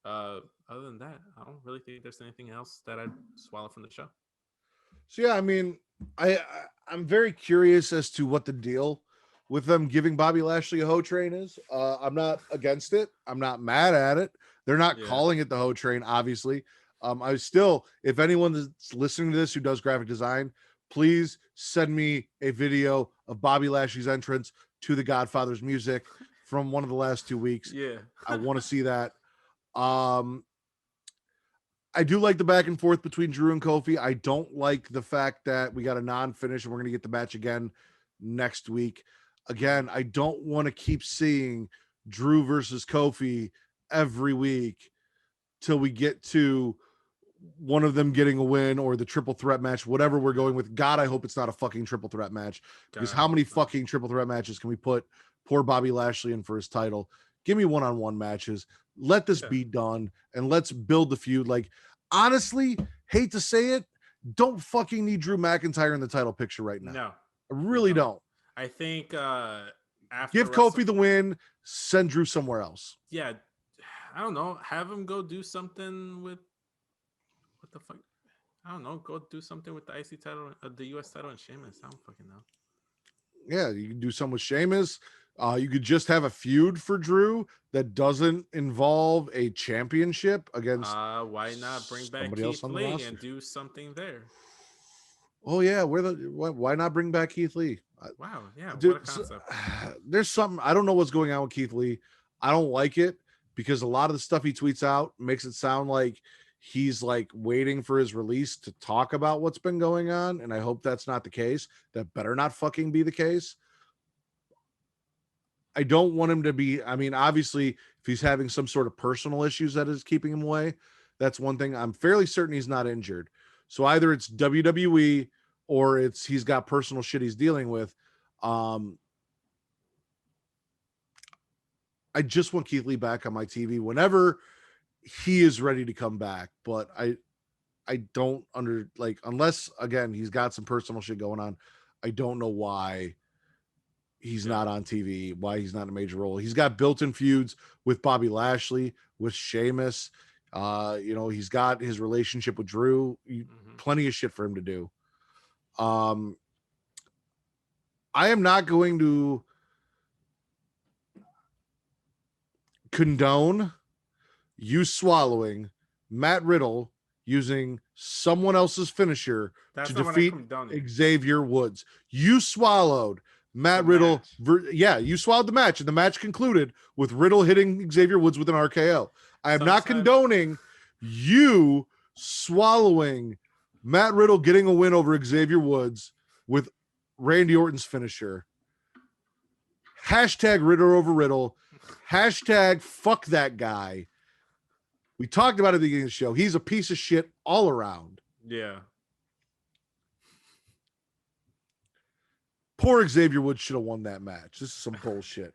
Other than that, I don't really think there's anything else that I'd swallow from the show. So yeah, I mean, I'm very curious as to what the deal with them giving Bobby Lashley a hoe train is. I'm not against it. I'm not mad at it. They're not calling it the hoe train, obviously. I still, if anyone that's listening to this who does graphic design, please send me a video of Bobby Lashley's entrance to the Godfather's music from one of the last 2 weeks. Yeah. I want to see that. I do like the back and forth between Drew and Kofi. I don't like the fact that we got a non-finish and we're going to get the match again next week. Again, I don't want to keep seeing Drew versus Kofi every week till we get to one of them getting a win or the triple threat match, whatever we're going with. God, I hope it's not a fucking triple threat match, because how many fucking triple threat matches can we put poor Bobby Lashley in for his title? Give me one-on-one matches. Let this be done, and let's build the feud. Like, honestly, hate to say it, don't fucking need Drew McIntyre in the title picture right now. No, I really don't. I think after give Kofi the win, send Drew somewhere else. Yeah, I don't know. Have him go do something with what the fuck? I don't know. Go do something with the IC title, the US title, and Sheamus. I don't fucking know. Yeah, you can do something with Sheamus. You could just have a feud for Drew that doesn't involve a championship against. Why not bring back Keith Lee and do something there? Oh yeah, why not bring back Keith Lee? Wow, yeah, dude, what a concept. There's something, I don't know what's going on with Keith Lee. I don't like it because a lot of the stuff he tweets out makes it sound like he's like waiting for his release to talk about what's been going on, and I hope that's not the case. That better not fucking be the case. I don't want him to be, I mean, obviously, if he's having some sort of personal issues that is keeping him away, that's one thing. I'm fairly certain he's not injured. So either it's WWE or it's he's got personal shit he's dealing with. I just want Keith Lee back on my TV whenever he is ready to come back. But I don't unless again he's got some personal shit going on. I don't know why he's not on TV, why he's not in a major role. He's got built-in feuds with Bobby Lashley, with Sheamus. He's got his relationship with Drew. Plenty of shit for him to do. I am not going to condone you swallowing Matt Riddle using someone else's finisher to defeat Xavier Woods. You swallowed Matt Riddle. You swallowed the match, and the match concluded with Riddle hitting Xavier Woods with an RKO. I am not condoning you swallowing Matt Riddle getting a win over Xavier Woods with Randy Orton's finisher. Hashtag Riddle over Riddle. Hashtag fuck that guy. We talked about it at the beginning of the show. He's a piece of shit all around. Yeah. Poor Xavier Woods should have won that match. This is some bullshit.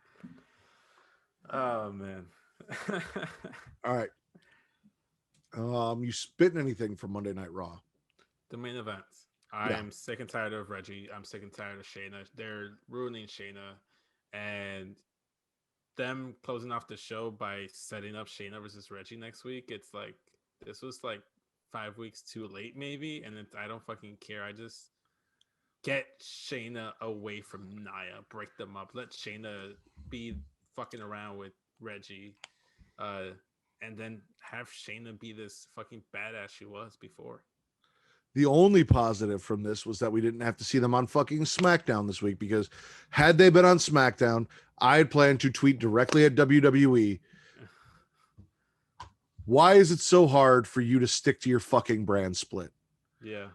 Oh, man. All right. You spitting anything from Monday Night Raw? The main events. I am sick and tired of Reggie. I'm sick and tired of Shayna. They're ruining Shayna. And them closing off the show by setting up Shayna versus Reggie next week. It's like, this was like 5 weeks too late, maybe. And I don't fucking care. I just get Shayna away from Nia. Break them up. Let Shayna be fucking around with Reggie. And then have Shayna be this fucking badass she was before. The only positive from this was that we didn't have to see them on fucking SmackDown this week, because had they been on SmackDown, I had planned to tweet directly at WWE. Why is it so hard for you to stick to your fucking brand split? Yeah.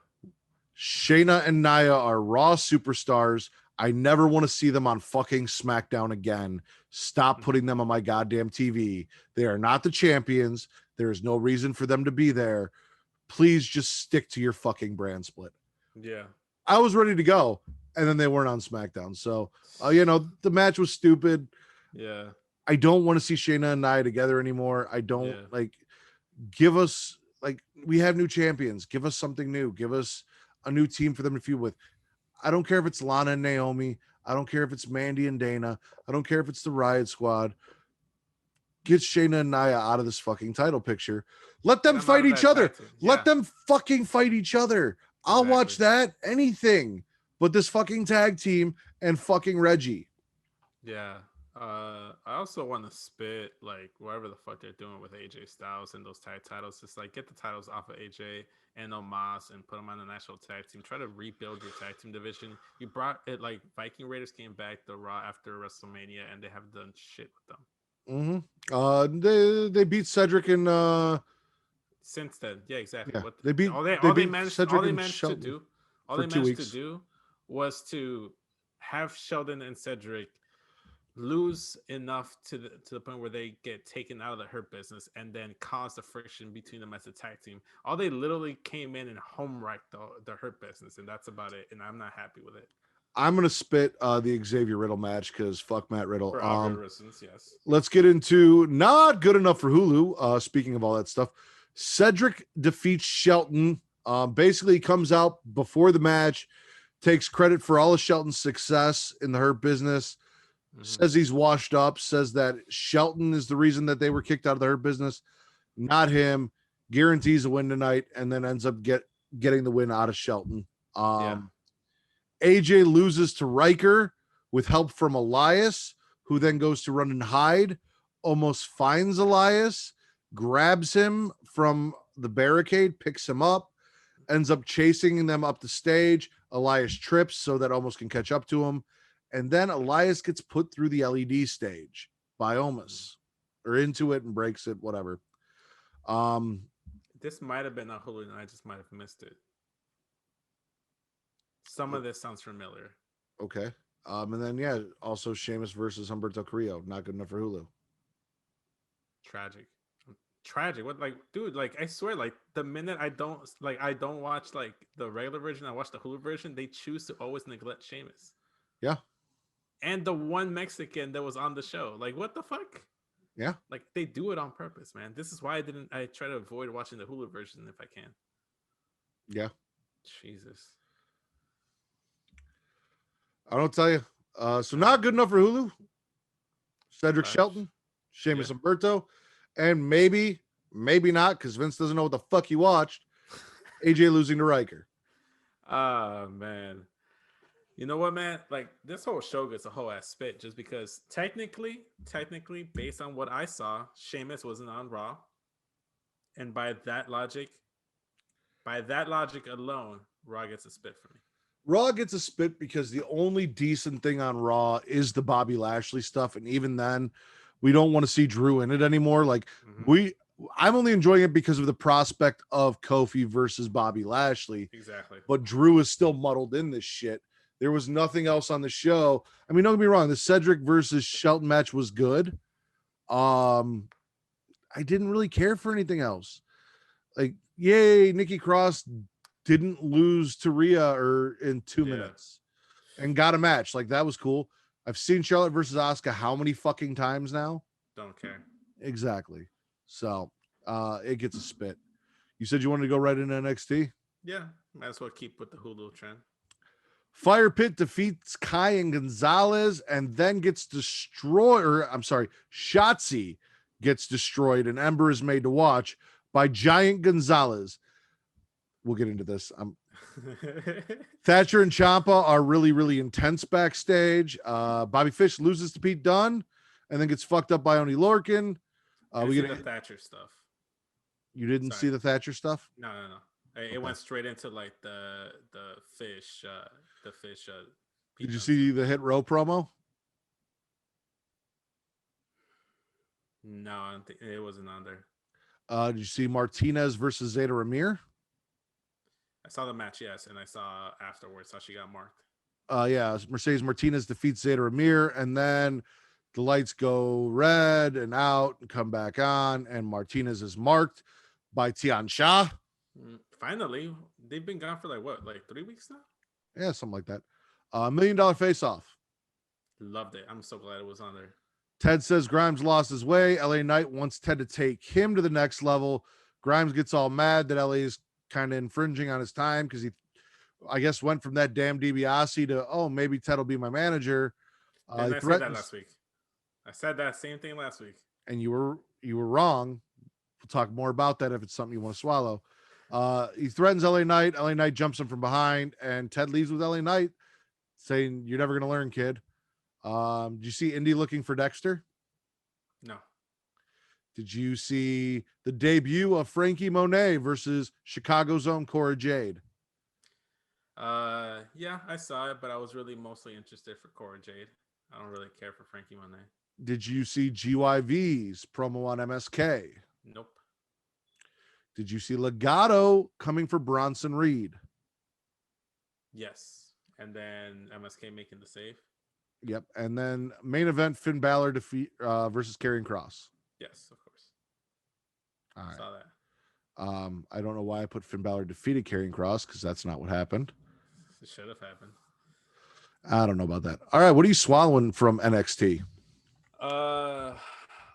Shayna and Nia are Raw superstars. I never want to see them on fucking SmackDown again. Stop putting them on my goddamn TV. They are not the champions. There is no reason for them to be there. Please just stick to your fucking brand split. Yeah. I was ready to go, and then they weren't on SmackDown. So, the match was stupid. Yeah. I don't want to see Shayna and Nia together anymore. I don't Yeah. give us we have new champions. Give us something new. Give us a new team for them to feud with. I don't care if it's Lana and Naomi. I don't care if it's Mandy and Dana. I don't care if it's the Riot Squad. Get Shayna and Nia out of this fucking title picture. Let them Get 'em out fight of each that other. tag team. Let Yeah. them fucking fight each other. I'll watch that. Anything but this fucking tag team and fucking Reggie. Yeah. I also want to spit like whatever the fuck they're doing with AJ Styles and those tag titles. Just like get the titles off of AJ and Omos and put them on the national tag team. Try to rebuild your tag team division. You brought it like Viking Raiders came back the Raw after WrestleMania and they haven't done shit with them. They beat Cedric and Since then, yeah, exactly. yeah, What they beat all they beat managed Cedric all they and managed to Shelton do all for they 2 managed to weeks. do was to have Sheldon and Cedric lose enough to the point where they get taken out of the Hurt Business and then cause the friction between them as a tag team. All they literally came in and home wrecked the Hurt Business, and that's about it. And I'm not happy with it. I'm gonna spit the Xavier Riddle match because fuck Matt Riddle. For obvious reasons, yes. Let's get into not good enough for Hulu. Speaking of all that stuff, Cedric defeats Shelton. Basically comes out before the match, takes credit for all of Shelton's success in the Hurt Business. Says he's washed up. Says that Shelton is the reason that they were kicked out of the Hurt Business, not him. Guarantees a win tonight, and then ends up getting the win out of Shelton. AJ loses to Riker with help from Elias, who then goes to run and hide, almost finds Elias, grabs him from the barricade, picks him up, ends up chasing them up the stage. Elias trips so that almost can catch up to him. And then Elias gets put through the LED stage by Omos or into it and breaks it, whatever. This might have been a Hulu and I just might have missed it. Some of this sounds familiar. Okay. And then, yeah, also Sheamus versus Humberto Carrillo. Not good enough for Hulu. Tragic. What, like, dude, like, I swear, like, the minute I don't watch, like, the regular version, I watch the Hulu version, they choose to always neglect Sheamus. Yeah. And the one Mexican that was on the show. Like, what the fuck? Yeah. Like, they do it on purpose, man. This is why I try to avoid watching the Hulu version if I can. Yeah. Jesus. I don't tell you. So not good enough for Hulu. Cedric Shelton, Sheamus Humberto, and maybe not, because Vince doesn't know what the fuck he watched. AJ losing to Riker. Oh, man. You know what, man? Like, this whole show gets a whole ass spit just because technically, based on what I saw, Sheamus wasn't on Raw. And by that logic alone, Raw gets a spit for me. Raw gets a spit because the only decent thing on Raw is the Bobby Lashley stuff. And even then, we don't want to see Drew in it anymore. Like, I'm only enjoying it because of the prospect of Kofi versus Bobby Lashley. Exactly. But Drew is still muddled in this shit. There was nothing else on the show. I mean, don't get me wrong. The Cedric versus Shelton match was good. I didn't really care for anything else. Like, yay, Nikki Cross didn't lose to Rhea in 2 minutes and got a match. Like, that was cool. I've seen Charlotte versus Asuka how many fucking times now? Don't care. Exactly. So it gets a spit. You said you wanted to go right into NXT? Yeah, might as well keep with the Hulu trend. Fire Pit defeats Kai and Gonzalez and then gets destroyed. Or I'm sorry, Shotzi gets destroyed and Ember is made to watch by Giant Gonzalez. We'll get into this. Thatcher and Ciampa are really, really intense backstage. Bobby Fish loses to Pete Dunne and then gets fucked up by Oney Lorcan. We get the Thatcher stuff. You didn't see the Thatcher stuff? No. It went straight into like the fish. Did you see the Hit Row promo? No, I don't think it wasn't on there. Did you see Martinez versus Zeta Ramirez? I saw the match, yes, and I saw afterwards how she got marked. Yeah, Mercedes Martinez defeats Zeta Ramirez, and then the lights go red and out and come back on, and Martinez is marked by Tian Sha. Finally, they've been gone for like 3 weeks now? Yeah, something like that. $1 million face-off. Loved it. I'm so glad it was on there. Ted says Grimes lost his way. LA Knight wants Ted to take him to the next level. Grimes gets all mad that LA is kind of infringing on his time because he, I guess, went from that damn DiBiase to, oh, maybe Ted will be my manager. Didn't I say that last week? I said that same thing last week. And you were wrong. We'll talk more about that if it's something you want to swallow. He threatens LA Knight. LA Knight jumps him from behind, and Ted leaves with LA Knight, saying, "You're never going to learn, kid." Did you see Indy looking for Dexter? No. Did you see the debut of Frankie Monet versus Chicago's own Cora Jade? Yeah, I saw it, but I was really mostly interested for Cora Jade. I don't really care for Frankie Monet. Did you see GYV's promo on MSK? Nope. Did you see Legado coming for Bronson Reed? Yes. And then MSK making the save? Yep. And then main event Finn Balor defeat versus Karrion Kross. Yes, of course. All right. Saw that. I don't know why I put Finn Balor defeated Karrion Kross because that's not what happened. It should have happened. I don't know about that. All right, what are you swallowing from NXT?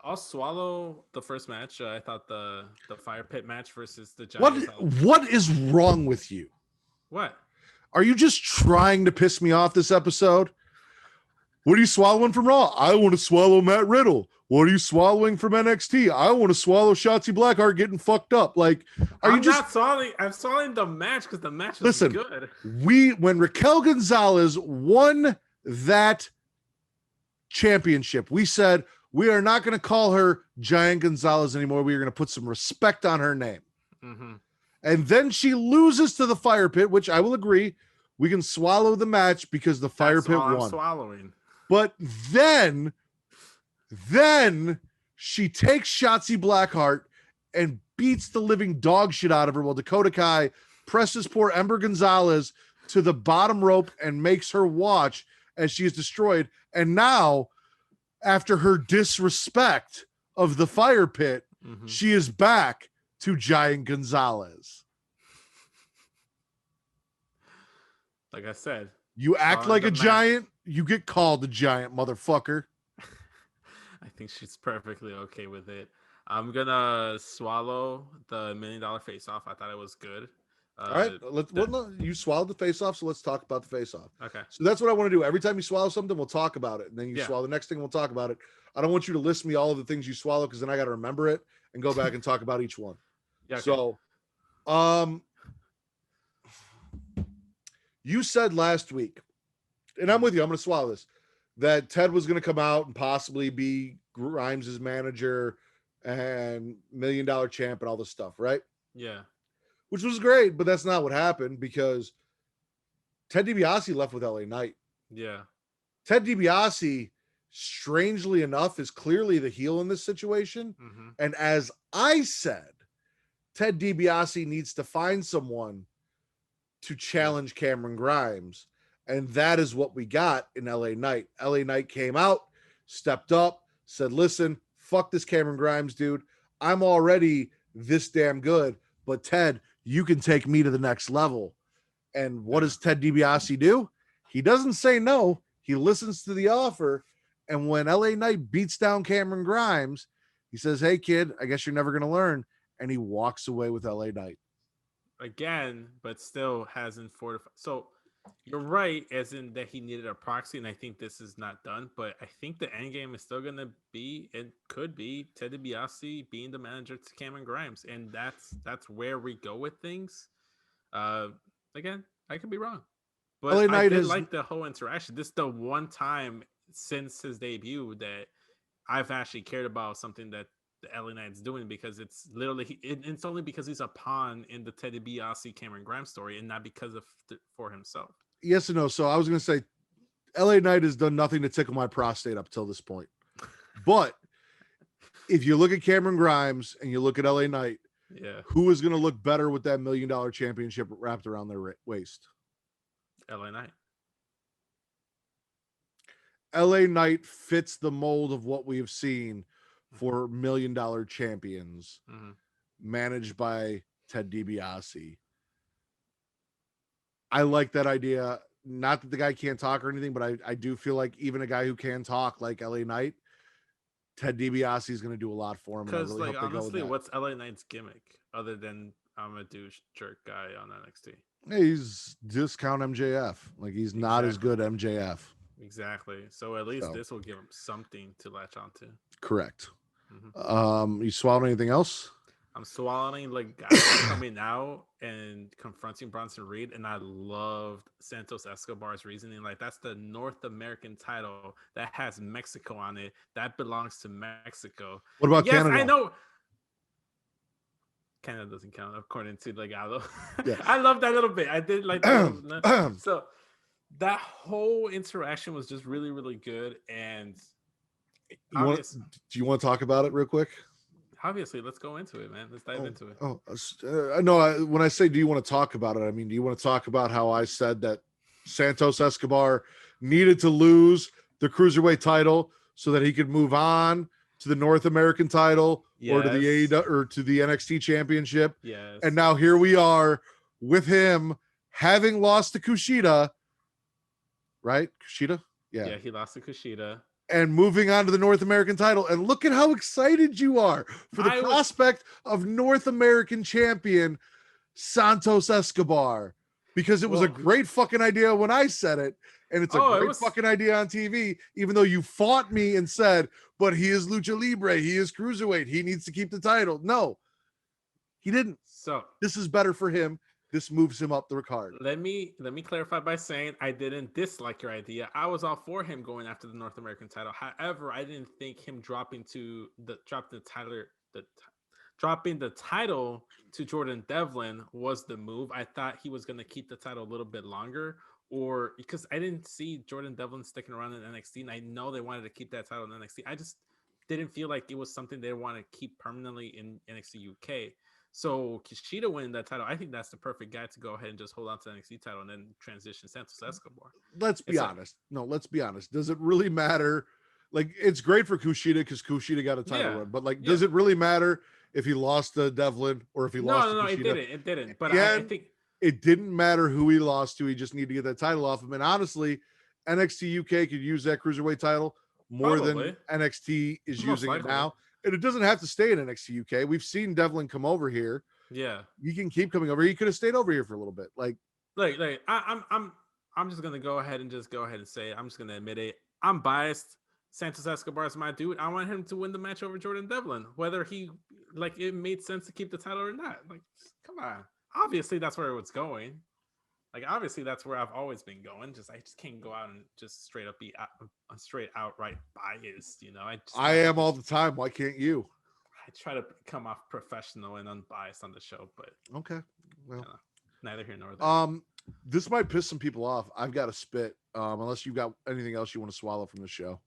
I'll swallow the first match. I thought the fire pit match versus the Giants. What is wrong with you? What? Are you just trying to piss me off this episode? What are you swallowing from Raw? I want to swallow Matt Riddle. What are you swallowing from NXT? I want to swallow Shotzi Blackheart getting fucked up. Like, I'm swallowing the match because the match was good. When Raquel Gonzalez won that championship, we said we are not going to call her Giant Gonzalez anymore. We are going to put some respect on her name. Mm-hmm. And then she loses to the fire pit, which I will agree. We can swallow the match because the fire pit won. I'm swallowing. But then she takes Shotzi Blackheart and beats the living dog shit out of her while Dakota Kai presses poor Ember Gonzalez to the bottom rope and makes her watch as she is destroyed. And now, after her disrespect of the fire pit, she is back to Giant Gonzalez. Like I said, you act like a giant, you get called a giant, motherfucker. I think she's perfectly okay with it. I'm gonna swallow the $1 million face-off. I thought it was good. All right, you swallowed the face-off, so let's talk about the face-off. Okay. So that's what I want to do. Every time you swallow something, we'll talk about it, and then you swallow the next thing, we'll talk about it. I don't want you to list me all of the things you swallow because then I got to remember it and go back and talk about each one. Yeah. Okay. So, you said last week, and I'm with you, I'm going to swallow this, that Ted was going to come out and possibly be Grimes' manager and $1 million champ and all this stuff, right? Yeah. Which was great, but that's not what happened because Ted DiBiase left with LA Knight. Yeah. Ted DiBiase, strangely enough, is clearly the heel in this situation. Mm-hmm. And as I said, Ted DiBiase needs to find someone to challenge Cameron Grimes. And that is what we got in LA Knight. LA Knight came out, stepped up, said, listen, fuck this Cameron Grimes, dude. I'm already this damn good. But Ted, you can take me to the next level. And what does Ted DiBiase do? He doesn't say no. He listens to the offer. And when LA Knight beats down Cameron Grimes, he says, hey, kid, I guess you're never going to learn. And he walks away with LA Knight. Again, but still hasn't fortified. So you're right, as in that he needed a proxy, and I think this is not done. But I think the end game is still going to be, it could be, Ted DiBiase being the manager to Cameron Grimes, and that's where we go with things. Again, I could be wrong, but LA Knight I did like the whole interaction. This is the one time since his debut that I've actually cared about something that the LA Knight's doing, because it's literally it's only because he's a pawn in the Ted DiBiase Cameron Grimes story and not because of for himself. Yes and no. So I was going to say LA Knight has done nothing to tickle my prostate up till this point. But if you look at Cameron Grimes and you look at LA Knight, who is going to look better with that $1 million championship wrapped around their waist? LA Knight. LA Knight fits the mold of what we have seen for $1 million champions managed by Ted DiBiase. I like that idea. Not that the guy can't talk or anything, but I do feel like even a guy who can talk like LA Knight Ted DiBiase is going to do a lot for him. And I Because, really like, hope they go with honestly, that. what's LA Knight's gimmick other than I'm a douche jerk guy on NXT? He's discount MJF. Like, he's not as good MJF. Exactly. So at least this will give him something to latch onto. Correct. You swallowed anything else? I'm swallowing Legado coming out and confronting Bronson Reed, and I loved Santos Escobar's reasoning. Like, that's the North American title that has Mexico on it. That belongs to Mexico. What about Canada? I know. Canada doesn't count according to Legado. Yeah. I love that little bit. I did like that. So that whole interaction was just really, really good. And do you want to talk about it real quick? Obviously, let's go into it, man. Let's dive into it. No, when I say do you want to talk about it, I mean, do you want to talk about how I said that Santos Escobar needed to lose the Cruiserweight title so that he could move on to the North American title or to the AEW or to the NXT championship? Yes. And now here we are with him having lost to Kushida, right? Kushida? Yeah, he lost to Kushida. And moving on to the North American title. And look at how excited you are for the prospect of North American champion Santos Escobar, because it was a great fucking idea when I said it. And it's a great fucking idea on TV, even though you fought me and said, but he is Lucha Libre. He is Cruiserweight. He needs to keep the title. No, he didn't. So this is better for him. This moves him up the card. Let me clarify by saying I didn't dislike your idea. I was all for him going after the North American title. However, I didn't think him dropping the title to Jordan Devlin was the move. I thought he was going to keep the title a little bit longer, or because I didn't see Jordan Devlin sticking around in NXT, and I know they wanted to keep that title in NXT. I just didn't feel like it was something they want to keep permanently in NXT UK. So Kushida winning that title, I think that's the perfect guy to go ahead and just hold on to the NXT title and then transition Santos Escobar. Let's be honest. Does it really matter? Like, it's great for Kushida because Kushida got a title run, but does it really matter if he lost to Devlin or if he lost to Kushida? It didn't. But I think it didn't matter who he lost to. He just needed to get that title off him. And honestly, NXT UK could use that Cruiserweight title more than NXT is using it now. And it doesn't have to stay in NXT UK. We've seen Devlin come over here. Yeah, he can keep coming over. He could have stayed over here for a little bit. I'm just gonna go ahead and say it. I'm just gonna admit it. I'm biased. Santos Escobar is my dude. I want him to win the match over Jordan Devlin, whether it made sense to keep the title or not. Like, come on. Obviously, that's where it was going. Like, obviously, that's where I've always been going. I just can't go out and just straight up be straight outright biased. You know, I am all the time. Why can't you? I try to come off professional and unbiased on the show, but okay, well, neither here nor there. This might piss some people off. I've got to spit. Unless you've got anything else you want to swallow from the show.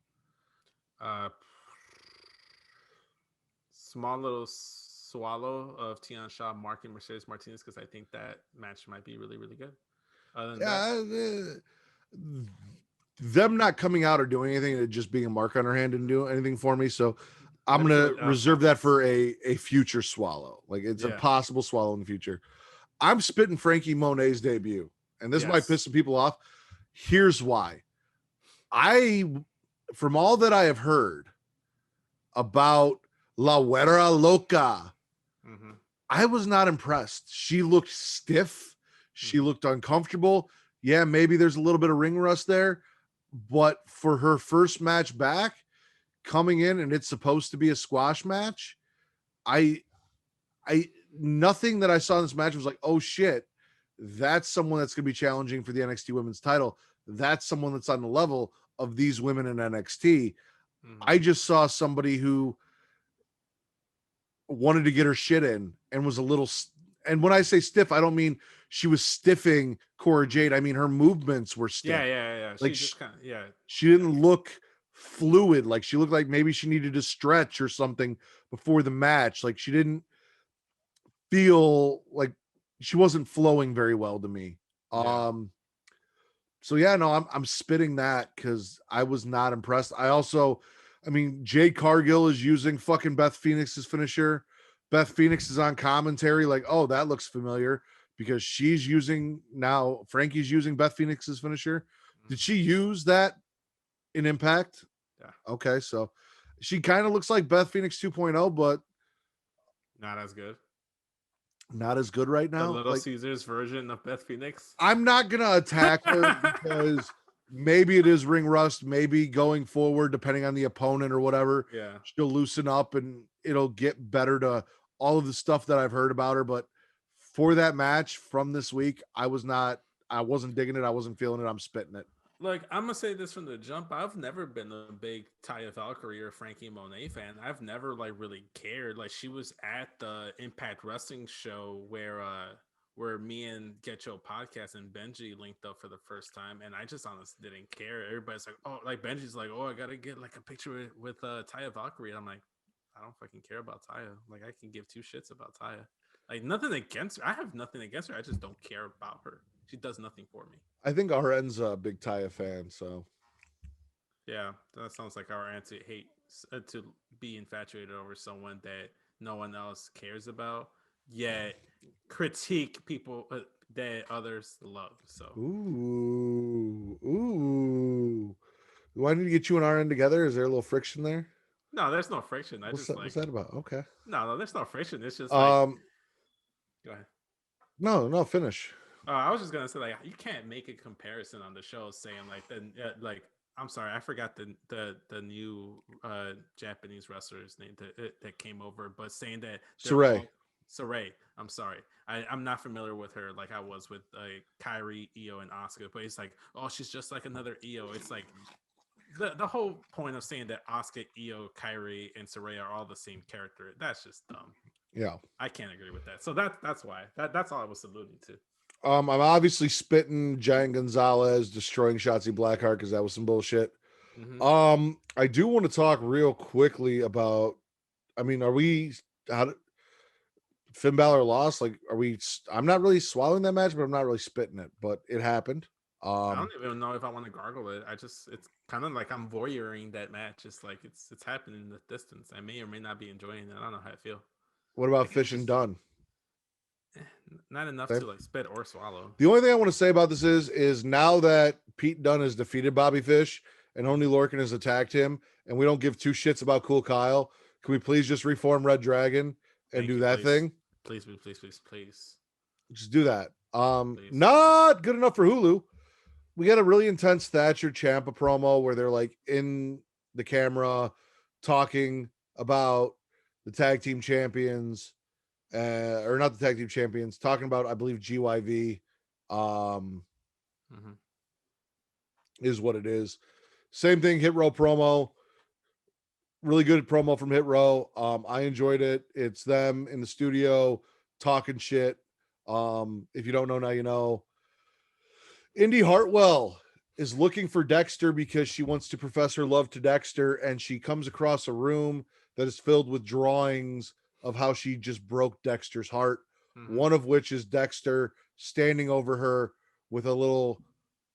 Small little swallow of Tian Shaw marking Mercedes Martinez because I think that match might be really, really good. Them not coming out or doing anything, and just being a mark on her hand didn't do anything for me. So I'm gonna reserve that for a future swallow. Like, it's a possible swallow in the future. I'm spitting Frankie Monet's debut, and this might piss some people off. Here's why. From all that I have heard about La Guerra Loca, I was not impressed. She looked stiff. She looked uncomfortable. Yeah, maybe there's a little bit of ring rust there, but for her first match back, coming in and it's supposed to be a squash match, nothing that I saw in this match was like, oh shit, that's someone that's going to be challenging for the NXT Women's title. That's someone that's on the level of these women in NXT. I just saw somebody who wanted to get her shit in and was a little, and when I say stiff, I don't mean she was stiffing Cora Jade. I mean, her movements were stiff. Yeah. Like, she didn't look fluid. Like, she looked like maybe she needed to stretch or something before the match. Like, she didn't feel like she wasn't flowing very well to me. So yeah, no, I'm spitting that because I was not impressed. I mean, Jade Cargill is using fucking Beth Phoenix's finisher. Beth Phoenix is on commentary like, oh, that looks familiar, because she's using now. Frankie's using Beth Phoenix's finisher. Did she use that in Impact? Yeah. Okay, so She kind of looks like Beth Phoenix 2.0, but Not as good. not as good right The now. Little Like, Caesars version of Beth Phoenix. I'm not gonna attack her because maybe it is ring rust. Maybe going forward, depending on the opponent or whatever, Yeah. she'll loosen up and it'll get better to all of the stuff that I've heard about her. But for that match from this week, I wasn't digging it. I wasn't feeling it. I'm spitting it. Like, I'm gonna say this from the jump. I've never been a big Taya Valkyrie or Frankie Monet fan. I've never like really cared. Like, she was at the Impact Wrestling show where me and Get Your Podcast and Benji linked up for the first time, and I just honestly didn't care. Everybody's like, oh, like Benji's like, oh, I gotta get like a picture with Taya Valkyrie. And I'm like, I don't fucking care about Taya. Like, I can give two shits about Taya. Like, nothing against her. I have nothing against her. I just don't care about her. She does nothing for me. I think RN's a big Taya fan, so Yeah, that sounds like our answer. Hate to be infatuated over someone that no one else cares about, yet critique people that others love. So ooh. Do I need to get you and RN together? Is there a little friction there? no, there's no friction. I What's just that? What's that about? Okay. no, there's no friction. It's just like go ahead. No, finish. I was just gonna say, like, you can't make a comparison on the show saying like like I'm sorry, I forgot the new Japanese wrestler's name that came over, but saying that Saray. Saray. I'm sorry, I'm not familiar with her like I was with Kyrie, Io, and Asuka. But it's like, oh, she's just like another Io. It's like the whole point of saying that Asuka, Io, Kyrie, and Saray are all the same character. That's just dumb. Yeah. I can't agree with that. So that's why that's all I was alluding to. I'm obviously spitting Giant Gonzalez destroying Shotzi Blackheart because that was some bullshit. Mm-hmm. I do want to talk real quickly about. I mean, Finn Balor lost? Like, I'm not really swallowing that match, but I'm not really spitting it. But it happened. I don't even know if I want to gargle it. It's kind of like I'm voyeuring that match. It's like it's happening in the distance. I may or may not be enjoying it. I don't know how I feel. What about Like, Fish and Dunn? Not enough Same. to like spit or swallow. The only thing I want to say about this is now that Pete Dunne has defeated Bobby Fish and Only Lorcan has attacked him, and we don't give two shits about Cool Kyle, can we please just reform Red Dragon and Thank do you, that please. thing? Please. Just do that. Please. Not good enough for Hulu. We got a really intense Thatcher Ciampa promo where they're like in the camera talking about the tag team champions, or not the tag team champions, talking about, I believe, GYV is what it is. Same thing, Hit Row promo. Really good promo from Hit Row. I enjoyed it. It's them in the studio talking shit. If you don't know, now you know. Indy Hartwell is looking for Dexter because she wants to profess her love to Dexter, and she comes across a room that is filled with drawings of how she just broke Dexter's heart. One of which is Dexter standing over her with a little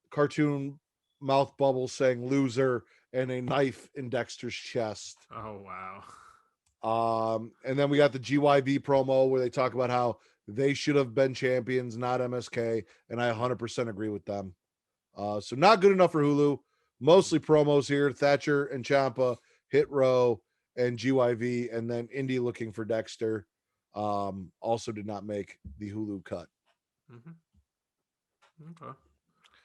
cartoon mouth bubble saying loser and a knife in Dexter's chest. Oh wow. And then we got the GYV promo where they talk about how they should have been champions, not MSK, and I 100% agree with them. So not good enough for Hulu. Mostly promos here. Thatcher and Ciampa, Hit Row, and GYV, and then Indy looking for Dexter. Also did not make the Hulu cut. Okay.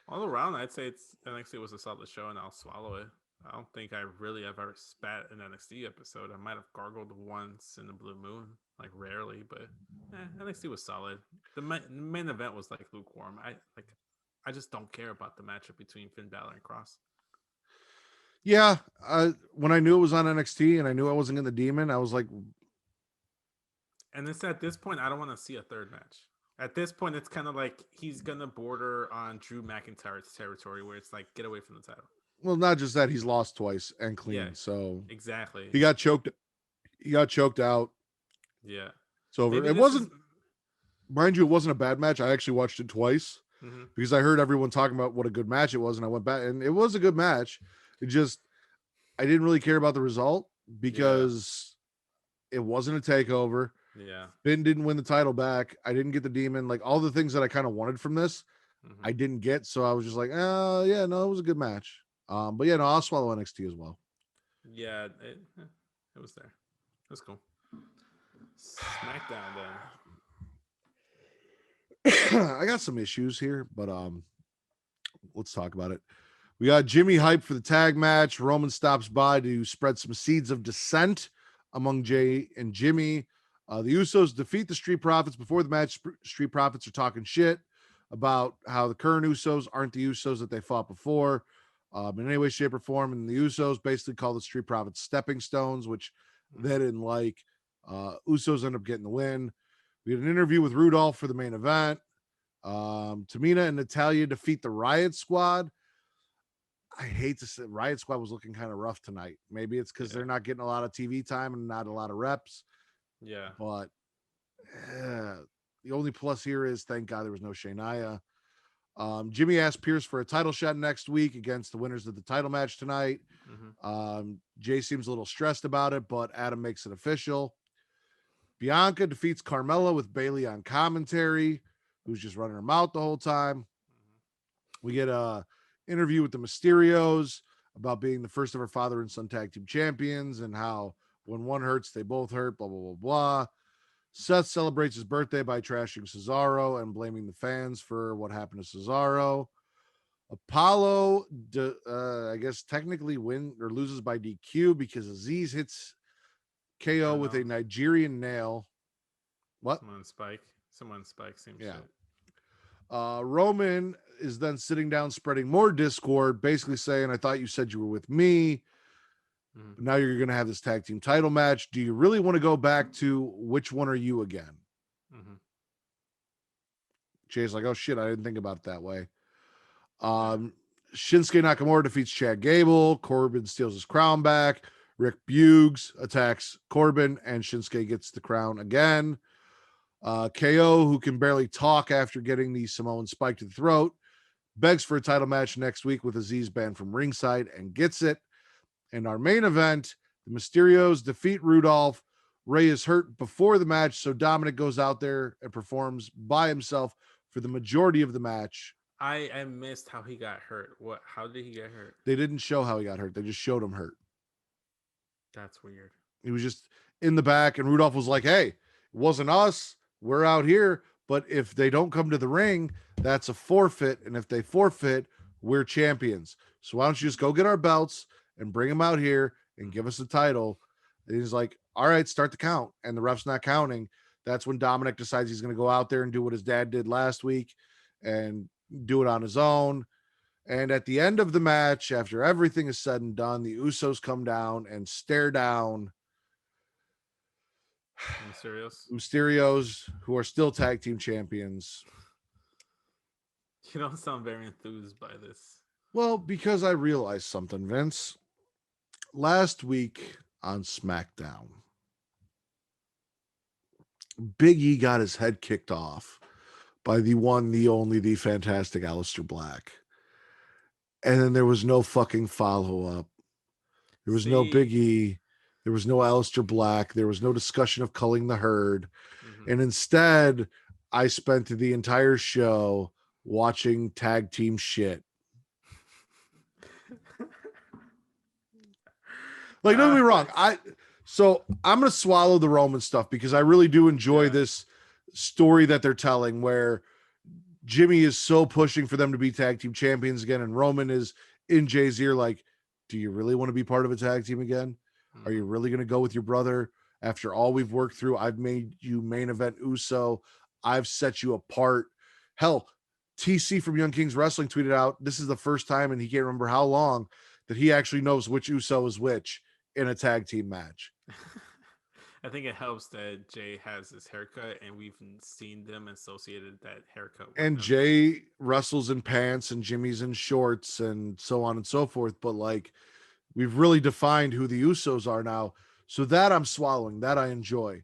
All around, I'd say NXT was a solid show, and I'll swallow it. I don't think I really ever spat an NXT episode. I might have gargled once in the Blue Moon, like rarely, but NXT was solid. The main event was like lukewarm. I just don't care about the matchup between Finn Balor and Cross. Yeah, when I knew it was on NXT and I knew I wasn't in the Demon, I was like, and it's at this point I don't want to see a third match. At this point, it's kind of like he's gonna border on Drew McIntyre's territory, where it's like, get away from the title. well, not just that, he's lost twice and clean. Yeah, so exactly. He got choked out. Yeah. So it wasn't, mind you, it wasn't a bad match. I actually watched it twice because I heard everyone talking about what a good match it was, and I went back, and it was a good match. It just, I didn't really care about the result because it wasn't a takeover. Yeah. Finn didn't win the title back. I didn't get the Demon. Like, all the things that I kind of wanted from this, I didn't get. So I was just like, it was a good match. But yeah, no, I'll swallow NXT as well. Yeah, it was there. It was cool. SmackDown then. I got some issues here, but let's talk about it. We got Jimmy hyped for the tag match. Roman stops by to spread some seeds of dissent among Jay and Jimmy. The Usos defeat the Street Profits. Before the match, Street Profits are talking shit about how the current Usos aren't the Usos that they fought before in any way, shape, or form. And the Usos basically call the Street Profits stepping stones, which they didn't like. Usos end up getting the win. We had an interview with Rudolph for the main event. Tamina and Natalia defeat the Riot Squad. I hate to say Riot Squad was looking kind of rough tonight. Maybe it's because they're not getting a lot of TV time and not a lot of reps. Yeah. But the only plus here is thank God there was no Shania. Jimmy asked Pierce for a title shot next week against the winners of the title match tonight. Jay seems a little stressed about it, but Adam makes it official. Bianca defeats Carmella with Bailey on commentary, who's just running her mouth the whole time. We get a interview with the Mysterios about being the first of her father and son tag team champions and how when one hurts, they both hurt, blah, blah, blah, blah. Seth celebrates his birthday by trashing Cesaro and blaming the fans for what happened to Cesaro. Apollo, I guess, technically wins or loses by DQ because Aziz hits KO with a Nigerian nail. What? Someone spike seems yeah. shit. Roman is then sitting down, spreading more discord, basically saying, I thought you said you were with me. But now you're going to have this tag team title match. Do you really want to go back to which one are you again? Jay's like, oh shit, I didn't think about it that way. Shinsuke Nakamura defeats Chad Gable. Corbin steals his crown back. Rick Buggs attacks Corbin, and Shinsuke gets the crown again. KO, who can barely talk after getting the Samoan spike to the throat, begs for a title match next week with Aziz banned from ringside and gets it. And our main event, the Mysterios defeat Rudolph. Ray is hurt before the match, so Dominic goes out there and performs by himself for the majority of the match. I missed how he got hurt. How did he get hurt? They didn't show how he got hurt. They just showed him hurt. That's weird. He was just in the back, and Rudolph was like, hey, it wasn't us. We're out here. But if they don't come to the ring, that's a forfeit. And if they forfeit, we're champions. So why don't you just go get our belts and bring them out here and give us the title? And he's like, all right, start the count. And the ref's not counting. That's when Dominic decides he's going to go out there and do what his dad did last week and do it on his own. And at the end of the match, after everything is said and done, the Usos come down and stare down Mysterios, who are still tag team champions. You don't sound very enthused by this. Well, because I realized something, Vince. Last week on SmackDown, Big E got his head kicked off by the one, the only, the fantastic Aleister Black. And then there was no fucking follow-up. There was no Big E. There was no Aleister Black. There was no discussion of culling the herd. And instead, I spent the entire show watching tag team shit. Like, don't get me wrong. I'm going to swallow the Roman stuff because I really do enjoy this story that they're telling where Jimmy is so pushing for them to be tag team champions again. And Roman is in Jay's ear like, do you really want to be part of a tag team again? Are you really going to go with your brother after all we've worked through? I've made you main event Uso. I've set you apart. Hell, TC from Young Kings Wrestling tweeted out, this is the first time, and he can't remember how long, that he actually knows which Uso is which in a tag team match. I think it helps that Jay has his haircut, and we've seen them associated that haircut with and him. Jay wrestles in pants, and Jimmy's in shorts, and so on and so forth. But like, we've really defined who the Usos are now. So that I'm swallowing. That I enjoy.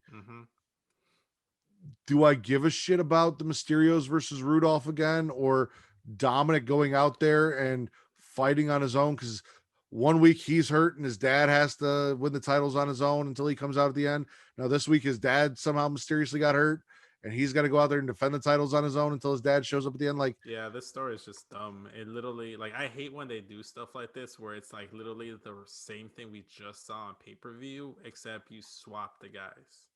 Do I give a shit about the Mysterios versus Rudolph again, or Dominic going out there and fighting on his own? Because 1 week he's hurt and his dad has to win the titles on his own until he comes out at the end. Now this week his dad somehow mysteriously got hurt and he's got to go out there and defend the titles on his own until his dad shows up at the end. Like, Yeah, this story is just dumb. It literally, like, I hate when they do stuff like this where it's like literally the same thing we just saw on pay-per-view, except you swap the guys.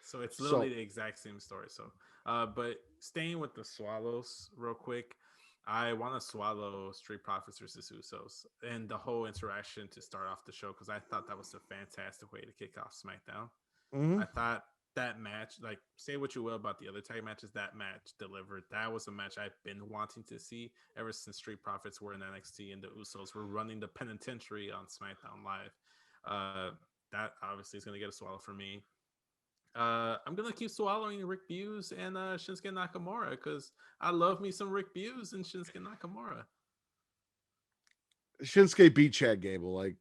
So it's literally so the exact same story. So, but staying with the Swallows real quick, I want to swallow Street Profits versus Usos and the whole interaction to start off the show because I thought that was a fantastic way to kick off SmackDown. mhm. I thought that match, like, say what you will about the other tag matches, that match delivered. That was a match I've been wanting to see ever since Street Profits were in NXT and the Usos were running the penitentiary on SmackDown Live. That obviously is going to get a swallow for me. I'm gonna keep swallowing Rick Buse and Shinsuke Nakamura because I love me some Rick Buse and Shinsuke Nakamura. Shinsuke beat Chad Gable, like,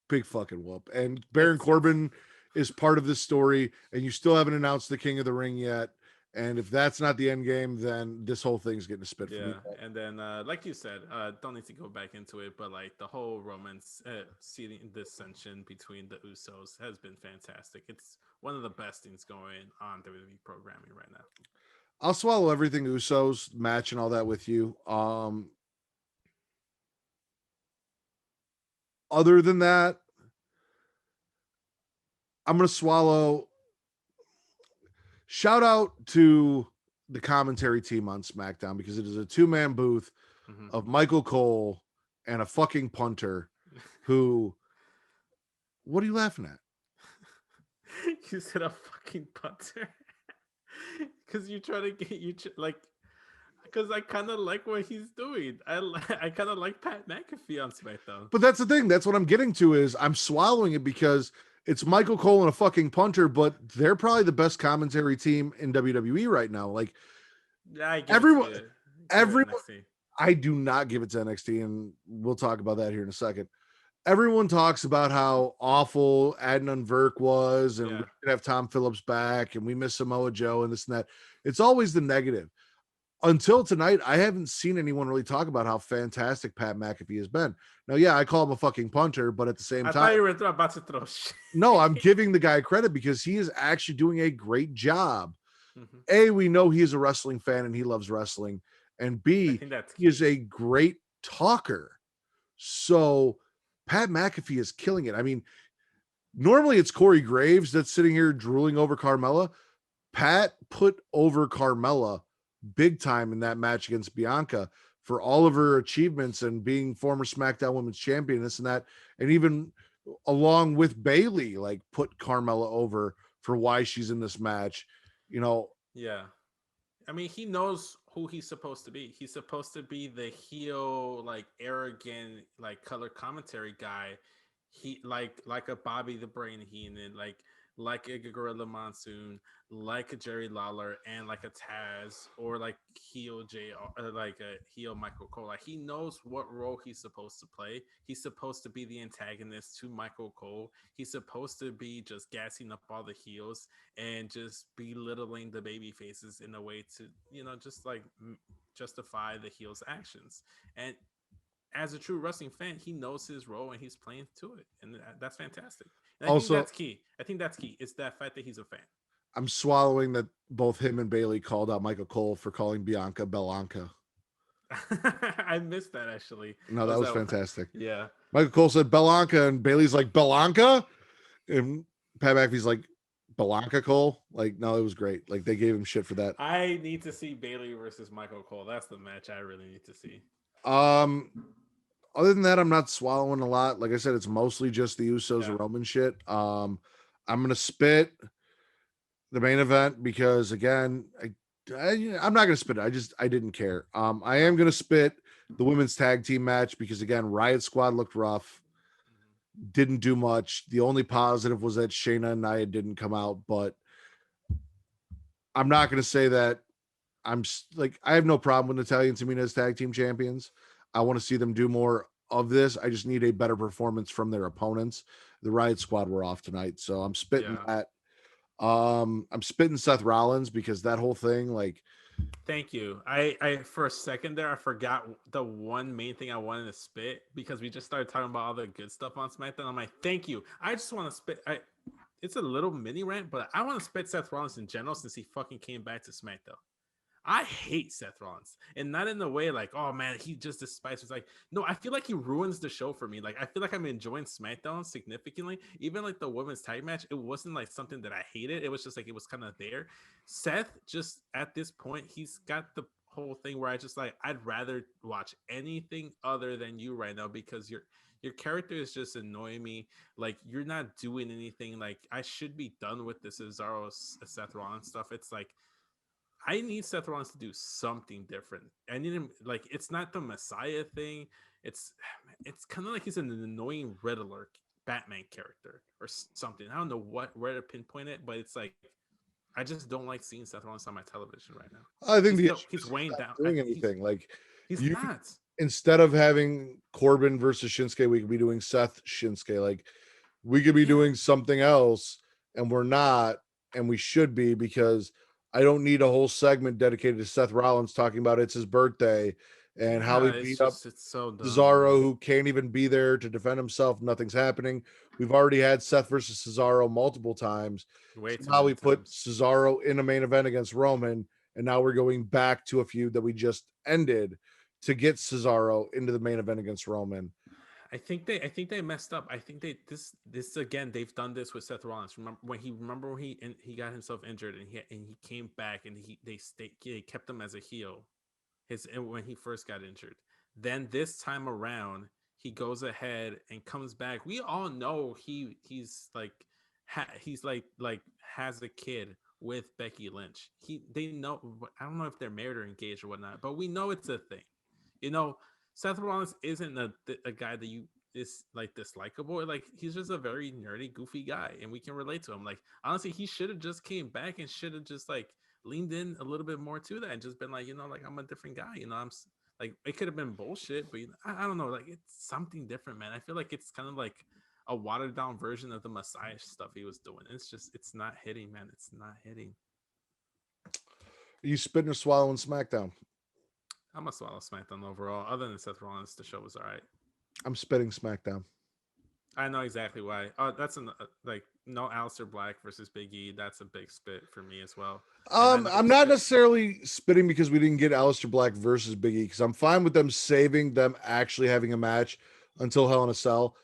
big fucking whoop. And Baron Corbin is part of this story, and you still haven't announced the King of the Ring yet. And if that's not the end game, then this whole thing's getting a spit for me. And then, like you said, don't need to go back into it, but like the whole romance, seating dissension between the Usos has been fantastic. It's one of the best things going on WWE programming right now. I'll swallow everything Usos match and all that with you. Other than that, I'm gonna swallow. Shout out to the commentary team on SmackDown because it is a 2-man booth of Michael Cole and a fucking punter who. What are you laughing at? You said a fucking punter because you try to get you like. Because I kind of like what he's doing. I kind of like Pat McAfee on SmackDown. But that's the thing. That's what I'm getting to is I'm swallowing it because it's Michael Cole and a fucking punter, but they're probably the best commentary team in WWE right now. Like, yeah, everyone, I do not give it to NXT, and we'll talk about that here in a second. Everyone talks about how awful Adnan Virk was, and we could have Tom Phillips back, and we miss Samoa Joe, and this and that. It's always the negative. Until tonight, I haven't seen anyone really talk about how fantastic Pat McAfee has been. Now, yeah, I call him a fucking punter, but at the same time, thought you were about to throw shit. No, I'm giving the guy credit because he is actually doing a great job. A, we know he is a wrestling fan and he loves wrestling. And B, he is a great talker. So Pat McAfee is killing it. I mean, normally it's Corey Graves that's sitting here drooling over Carmella. Pat put over Carmella big time in that match against Bianca for all of her achievements and being former SmackDown Women's Champion, this and that. And even along with Bayley, like, put Carmella over for why she's in this match, you know. Yeah. I mean, he knows who he's supposed to be. He's supposed to be the heel, like, arrogant, like, color commentary guy. He like a Bobby the Brain Heenan, like a Gorilla Monsoon, like a Jerry Lawler, and like a Taz, or like heel like a heel Michael Cole. Like, he knows what role he's supposed to play. He's supposed to be the antagonist to Michael Cole. He's supposed to be just gassing up all the heels and just belittling the baby faces in a way to, just like justify the heels' actions. And as a true wrestling fan, he knows his role and he's playing to it, and that's fantastic. And I think that's key. It's that fact that he's a fan. I'm swallowing that both him and Bayley called out Michael Cole for calling Bianca Belanca. I missed that, actually. No, that was fantastic. Yeah. Michael Cole said Belanca, and Bayley's like, Belanca? And Pat McAfee's like, Belanca Cole? Like, no, it was great. Like, they gave him shit for that. I need to see Bayley versus Michael Cole. That's the match I really need to see. Other than that, I'm not swallowing a lot. Like I said, it's mostly just the Usos Roman shit. I'm gonna spit the main event because, again, I'm not gonna spit it. I didn't care. I am gonna spit the women's tag team match because, again, Riot Squad looked rough, didn't do much. The only positive was that Shayna and Nia didn't come out, but I'm not gonna say that. I have no problem with Natalya and Tamina as tag team champions. I want to see them do more of this. I just need a better performance from their opponents. The Riot Squad were off tonight, so I'm spitting that. I'm spitting Seth Rollins because that whole thing, like. Thank you. I for a second there, I forgot the one main thing I wanted to spit because we just started talking about all the good stuff on SmackDown. I'm like, thank you. I just want to spit. it's a little mini rant, but I want to spit Seth Rollins in general since he fucking came back to SmackDown. I hate Seth Rollins, and not in the way like, oh man, he just despises. Like, no, I feel like he ruins the show for me. Like, I feel like I'm enjoying SmackDown significantly. Even like the women's tag match, it wasn't like something that I hated. It was just like it was kind of there. Seth, just at this point, he's got the whole thing where I just like I'd rather watch anything other than you right now because your character is just annoying me. Like you're not doing anything. Like I should be done with this Cesaro Seth Rollins stuff. It's like I need Seth Rollins to do something different. I need him like it's not the Messiah thing. It's kind of like he's an annoying Riddler Batman character or something. I don't know where to pinpoint it, but it's like I just don't like seeing Seth Rollins on my television right now. I think He's weighing down. doing anything. He's you, not. Instead of having Corbin versus Shinsuke, we could be doing Seth Shinsuke. Like we could be doing something else, and we're not, and we should be because I don't need a whole segment dedicated to Seth Rollins talking about it's his birthday and how he beat up it's so dumb. Cesaro, who can't even be there to defend himself. Nothing's happening. We've already had Seth versus Cesaro multiple times. Now we put Cesaro in a main event against Roman, and now we're going back to a feud that we just ended to get Cesaro into the main event against Roman. I think they messed up. I think this again. They've done this with Seth Rollins. Remember when he got himself injured and he came back and they kept him as a heel. When he first got injured. Then this time around, he goes ahead and comes back. We all know he's has a kid with Becky Lynch. They know. I don't know if they're married or engaged or whatnot, but we know it's a thing. You know, Seth Rollins isn't a guy that you is like dislikable. Like he's just a very nerdy, goofy guy, and we can relate to him. Like honestly, he should have just came back and should have just like leaned in a little bit more to that and just been like, like I'm a different guy. I'm like it could have been bullshit, but I don't know. Like it's something different, man. I feel like it's kind of like a watered down version of the Messiah stuff he was doing. It's not hitting, man. It's not hitting. Are you spitting or swallowing SmackDown? I'm gonna swallow SmackDown overall. Other than Seth Rollins, the show was all right. I'm spitting SmackDown. I know exactly why. Oh, that's like no Aleister Black versus Big E. That's a big spit for me as well. I'm not necessarily spitting because we didn't get Aleister Black versus Big E because I'm fine with them saving them actually having a match until Hell in a Cell.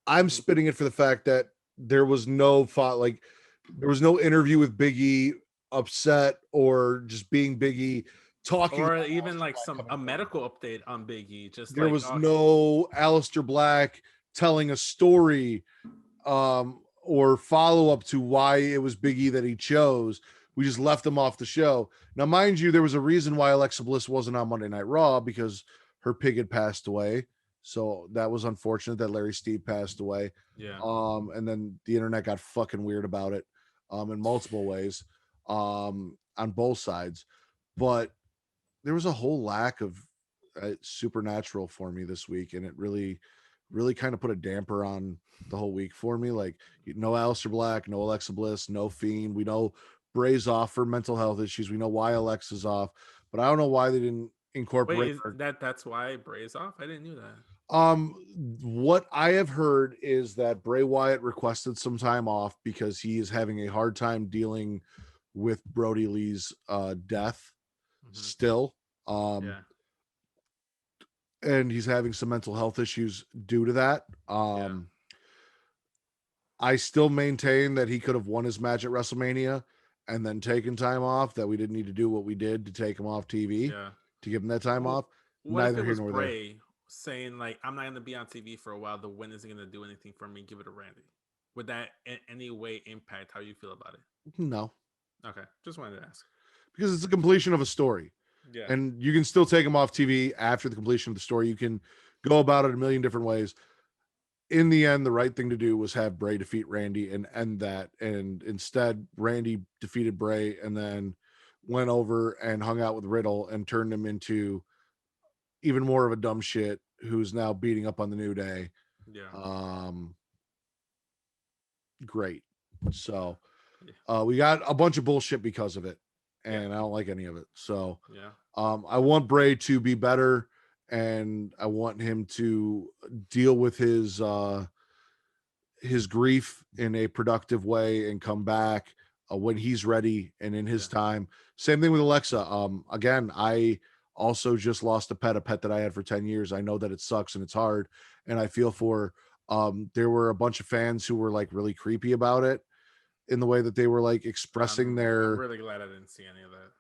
I'm spitting it for the fact that there was no there was no interview with Big E upset or just being Big E talking, or even like a medical update on Big E. Just there was no Aleister Black telling a story or follow up to why it was Big E that he chose. We just left him off the show. Now, mind you, there was a reason why Alexa Bliss wasn't on Monday Night Raw because her pig had passed away. So that was unfortunate that Larry Steve passed away. Yeah. And then the internet got fucking weird about it in multiple ways on both sides. But there was a whole lack of supernatural for me this week, and it really kind of put a damper on the whole week for me. Like no Aleister Black, no Alexa Bliss, no Fiend. We know Bray's off for mental health issues. We know why Alexa's off, but I don't know why they didn't incorporate that's why Bray's off. I didn't know that. What I have heard is that Bray Wyatt requested some time off because he is having a hard time dealing with Brody Lee's death still. And he's having some mental health issues due to that. I still maintain that he could have won his match at WrestleMania and then taken time off, that we didn't need to do what we did to take him off TV to give him that time off. Neither here nor Bray there. Saying like, I'm not going to be on TV for a while. The win isn't going to do anything for me. Give it to Randy. Would that in any way impact how you feel about it? No. Okay. Just wanted to ask. Because it's a completion of a story. Yeah. And you can still take him off TV after the completion of the story. You can go about it a million different ways. In the end, the right thing to do was have Bray defeat Randy and end that. And instead, Randy defeated Bray and then went over and hung out with Riddle and turned him into even more of a dumb shit who's now beating up on the New Day. Yeah. Great. So we got a bunch of bullshit because of it. And I don't like any of it. So I want Bray to be better, and I want him to deal with his his grief in a productive way and come back when he's ready and in his time. Same thing with Alexa. Again, I also just lost a pet that I had for 10 years. I know that it sucks and it's hard, and I feel for there were a bunch of fans who were like really creepy about it in the way that they were like expressing I'm their really glad I didn't see any of that.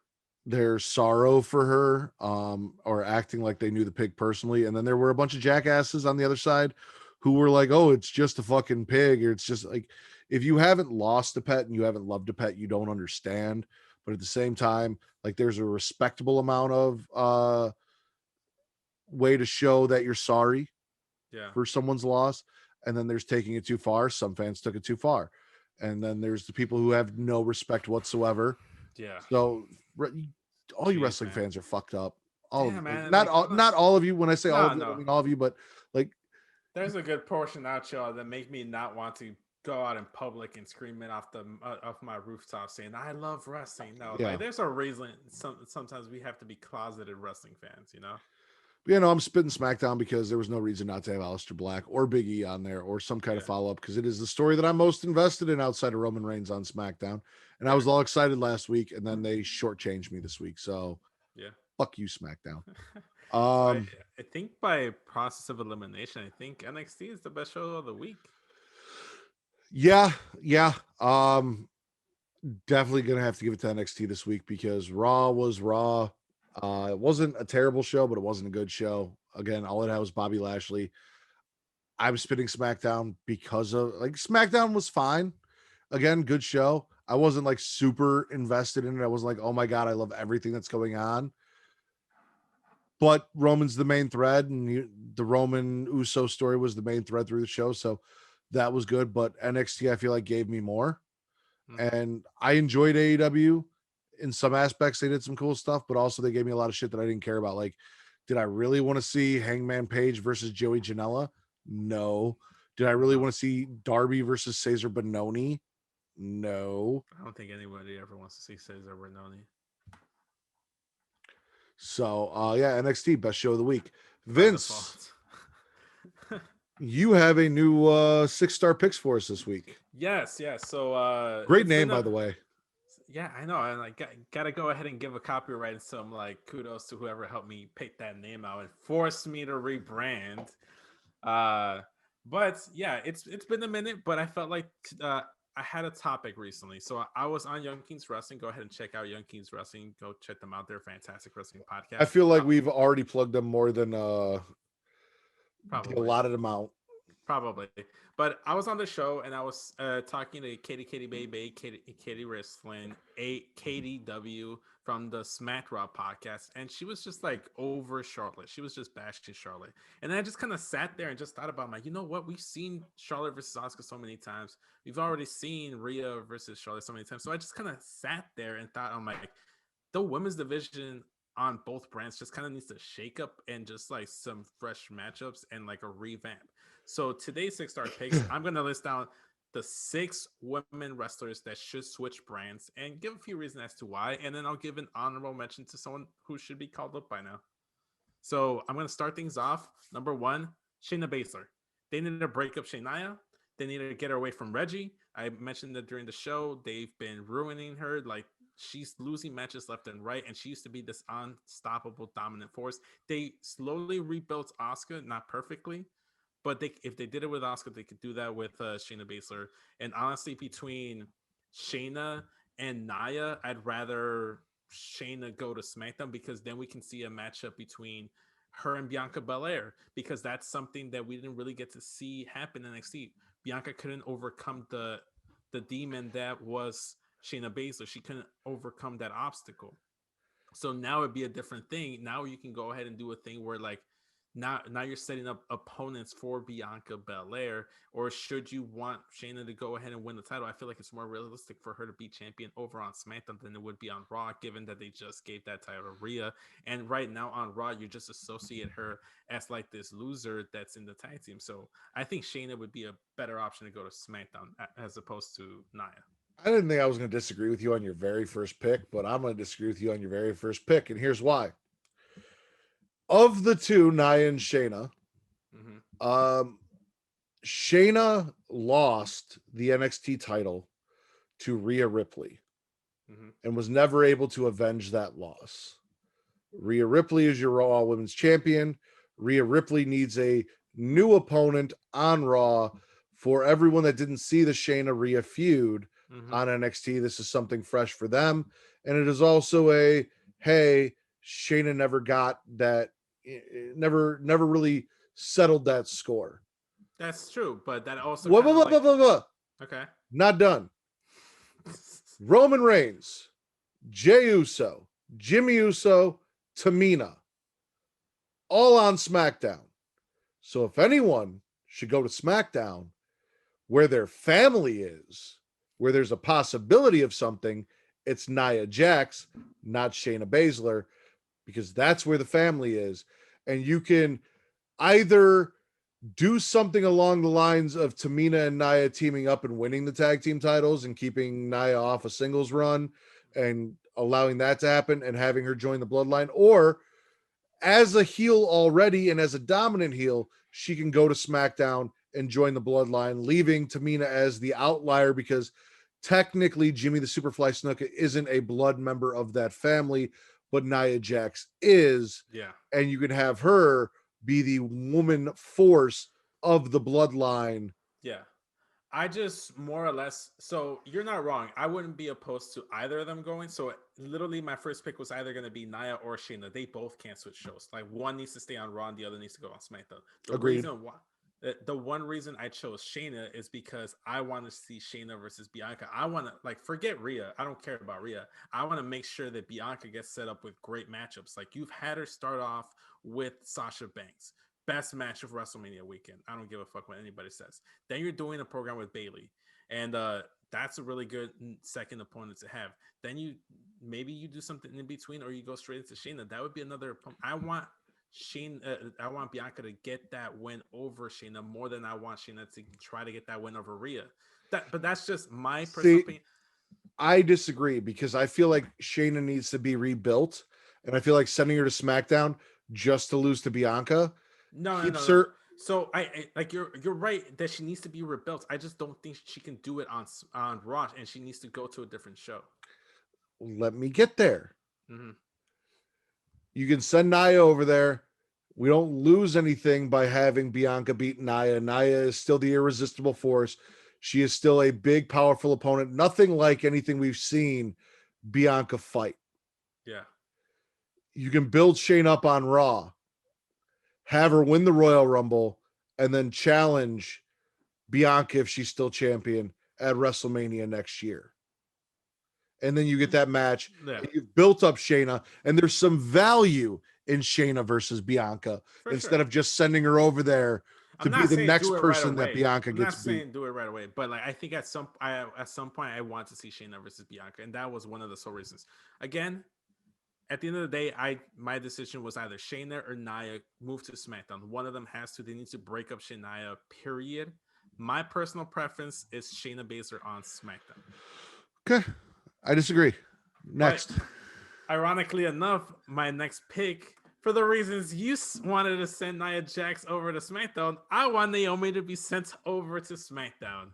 their sorrow for her, or acting like they knew the pig personally. And then there were a bunch of jackasses on the other side who were like, oh, it's just a fucking pig, or it's just like, if you haven't lost a pet and you haven't loved a pet, you don't understand. But at the same time, like, there's a respectable amount of way to show that you're sorry Yeah. for someone's loss, and then there's taking it too far. Some fans took it too far, and then there's the people who have no respect whatsoever. Yeah. So all you Jeez, wrestling man. fans are fucked up. All of Damn, you. Like, man, not like, all, not all of you. When I say all of you, I no. don't mean all of you, but like, There's a good portion out y'all that make me not want to go out in public and scream it off my rooftop saying I love wrestling. No, yeah. like there's a reason. Sometimes we have to be closeted wrestling fans, you know. You know, I'm spitting SmackDown because there was no reason not to have Aleister Black or Big E on there or some kind of follow up, because it is the story that I'm most invested in outside of Roman Reigns on SmackDown. And I was all excited last week, and then they shortchanged me this week. So yeah, fuck you, SmackDown. So I think by process of elimination, I think NXT is the best show of the week. Yeah. Definitely gonna have to give it to NXT this week because Raw was Raw. It wasn't a terrible show, but it wasn't a good show. Again, all it had was Bobby Lashley. I'm spitting SmackDown because of, like, SmackDown was fine. Again, good show. I wasn't like super invested in it. I wasn't like, oh my god, I love everything that's going on. But Roman's the main thread, and the Roman Uso story was the main thread through the show, so that was good. But NXT, I feel like, gave me more, and I enjoyed AEW in some aspects. They did some cool stuff, but also they gave me a lot of shit that I didn't care about. Like, did I really want to see Hangman Page versus Joey Janela? No. Did I really want to see Darby versus Cesar Bononi? No. I don't think anybody ever wants to see Cesar Bononi. So yeah, NXT best show of the week. Vince, you have a new 6-star picks for us this week. Yes. So great name, by the way. Yeah, I know, and I gotta go ahead and give a copyright and some like kudos to whoever helped me pick that name out and forced me to rebrand. But yeah, it's been a minute, but I felt like I had a topic recently. So I was on Young Kings Wrestling. Go ahead and check out Young Kings Wrestling. Go check them out. They're a fantastic wrestling podcast. I feel like we've already plugged them more than probably the allotted amount. Probably. But I was on the show and I was talking to Katie Baby, Katie Wrestling, KDW from the Smack Raw podcast. And she was just like over Charlotte. She was just bashing Charlotte. And then I just kind of sat there and just thought about, like, you know what? We've seen Charlotte versus Asuka so many times. We've already seen Rhea versus Charlotte so many times. So I just kind of sat there and thought, I'm like, the women's division on both brands just kind of needs to shake up and just like some fresh matchups and like a revamp. So today's 6-star picks, I'm going to list down the 6 women wrestlers that should switch brands and give a few reasons as to why. And then I'll give an honorable mention to someone who should be called up by now. So I'm going to start things off. Number 1, Shayna Baszler. They need to break up Shania. They need to get her away from Reggie. I mentioned that during the show, they've been ruining her. Like, she's losing matches left and right, and she used to be this unstoppable dominant force. They slowly rebuilt Asuka, not perfectly, but if they did it with Asuka, they could do that with Shayna Baszler. And honestly, between Shayna and Nia, I'd rather Shayna go to SmackDown because then we can see a matchup between her and Bianca Belair, because that's something that we didn't really get to see happen in NXT. Bianca couldn't overcome the demon that was Shayna Baszler. She couldn't overcome that obstacle. So now it'd be a different thing. Now you can go ahead and do a thing where, like, now you're setting up opponents for Bianca Belair. Or should you want Shayna to go ahead and win the title? I feel like it's more realistic for her to be champion over on SmackDown than it would be on Raw, given that they just gave that title to Rhea. And right now on Raw, you just associate her as like this loser that's in the tag team. So I think Shayna would be a better option to go to SmackDown as opposed to Nia. I didn't think I was going to disagree with you on your very first pick, but I'm going to disagree with you on your very first pick, and here's why. Of the two, Nia and Shayna, Shayna lost the NXT title to Rhea Ripley and was never able to avenge that loss. Rhea Ripley is your Raw Women's Champion. Rhea Ripley needs a new opponent on Raw. For everyone that didn't see the Shayna Rhea feud on NXT, this is something fresh for them. And it is also a, hey, Shayna never got that, never really settled that score. That's true, but that also okay. Not done. Roman Reigns, Jey Uso, Jimmy Uso, Tamina, all on SmackDown. So if anyone should go to SmackDown where their family is, where there's a possibility of something, it's Nia Jax, not Shayna Baszler, because that's where the family is. And you can either do something along the lines of Tamina and Nia teaming up and winning the tag team titles and keeping Nia off a singles run and allowing that to happen and having her join the bloodline, or as a heel already and as a dominant heel, she can go to SmackDown and join the bloodline, leaving Tamina as the outlier because technically Jimmy the Superfly Snuka isn't a blood member of that family, but Nia Jax is. Yeah. And you can have her be the woman force of the bloodline. Yeah. I just more or less, so you're not wrong. I wouldn't be opposed to either of them going. So literally my first pick was either going to be Nia or Shayna. They both can't switch shows. Like one needs to stay on Raw and the other needs to go on SmackDown. Agreed. The one reason I chose Shayna is because I want to see Shayna versus Bianca. I want to, like, forget Rhea. I don't care about Rhea. I want to make sure that Bianca gets set up with great matchups. Like, you've had her start off with Sasha Banks. Best match of WrestleMania weekend. I don't give a fuck what anybody says. Then you're doing a program with Bayley, and that's a really good second opponent to have. Then you do something in between, or you go straight into Shayna. That would be another. I want I want Bianca to get that win over Shayna more than I want Shayna to try to get that win over Rhea. But that's just my personal opinion. I disagree because I feel like Shayna needs to be rebuilt, and I feel like sending her to SmackDown just to lose to Bianca. No. So I like you're right that she needs to be rebuilt. I just don't think she can do it on Raw, and she needs to go to a different show. Let me get there. You can send Nia over there. We don't lose anything by having Bianca beat Nia. Nia is still the irresistible force. She is still a big, powerful opponent. Nothing like anything we've seen Bianca fight. Yeah. You can build Shane up on Raw, have her win the Royal Rumble, and then challenge Bianca if she's still champion at WrestleMania next year. And then you get that match. Yeah. You've built up Shayna, and there's some value in Shayna versus Bianca instead of just sending her over there to be the next person that Bianca gets beat. I'm not saying do it right away, but like I think at some point I want to see Shayna versus Bianca, and that was one of the sole reasons. Again, at the end of the day, my decision was either Shayna or Nia move to SmackDown. One of them has to. They need to break up Shania, period. My personal preference is Shayna Baszler on SmackDown. Okay. I disagree. Next. But, ironically enough, my next pick, for the reasons you wanted to send Nia Jax over to SmackDown, I want Naomi to be sent over to SmackDown.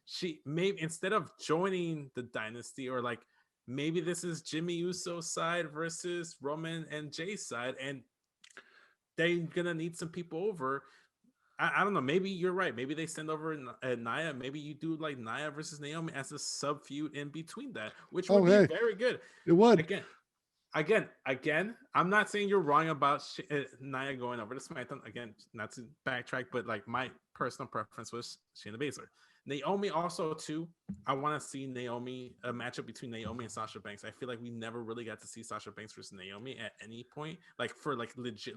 She maybe instead of joining the Dynasty, or like maybe this is Jimmy Uso's side versus Roman and Jay's side, and they're gonna need some people over. I don't know. Maybe you're right. Maybe they send over Nia. Maybe you do like Nia versus Naomi as a sub feud in between that, which would be very good. It would. Again. I'm not saying you're wrong about Nia going over to SmackDown. Again, not to backtrack, but like my personal preference was Shayna Baszler. Naomi also too. I want to see a matchup between Naomi and Sasha Banks. I feel like we never really got to see Sasha Banks versus Naomi at any point, like for a legit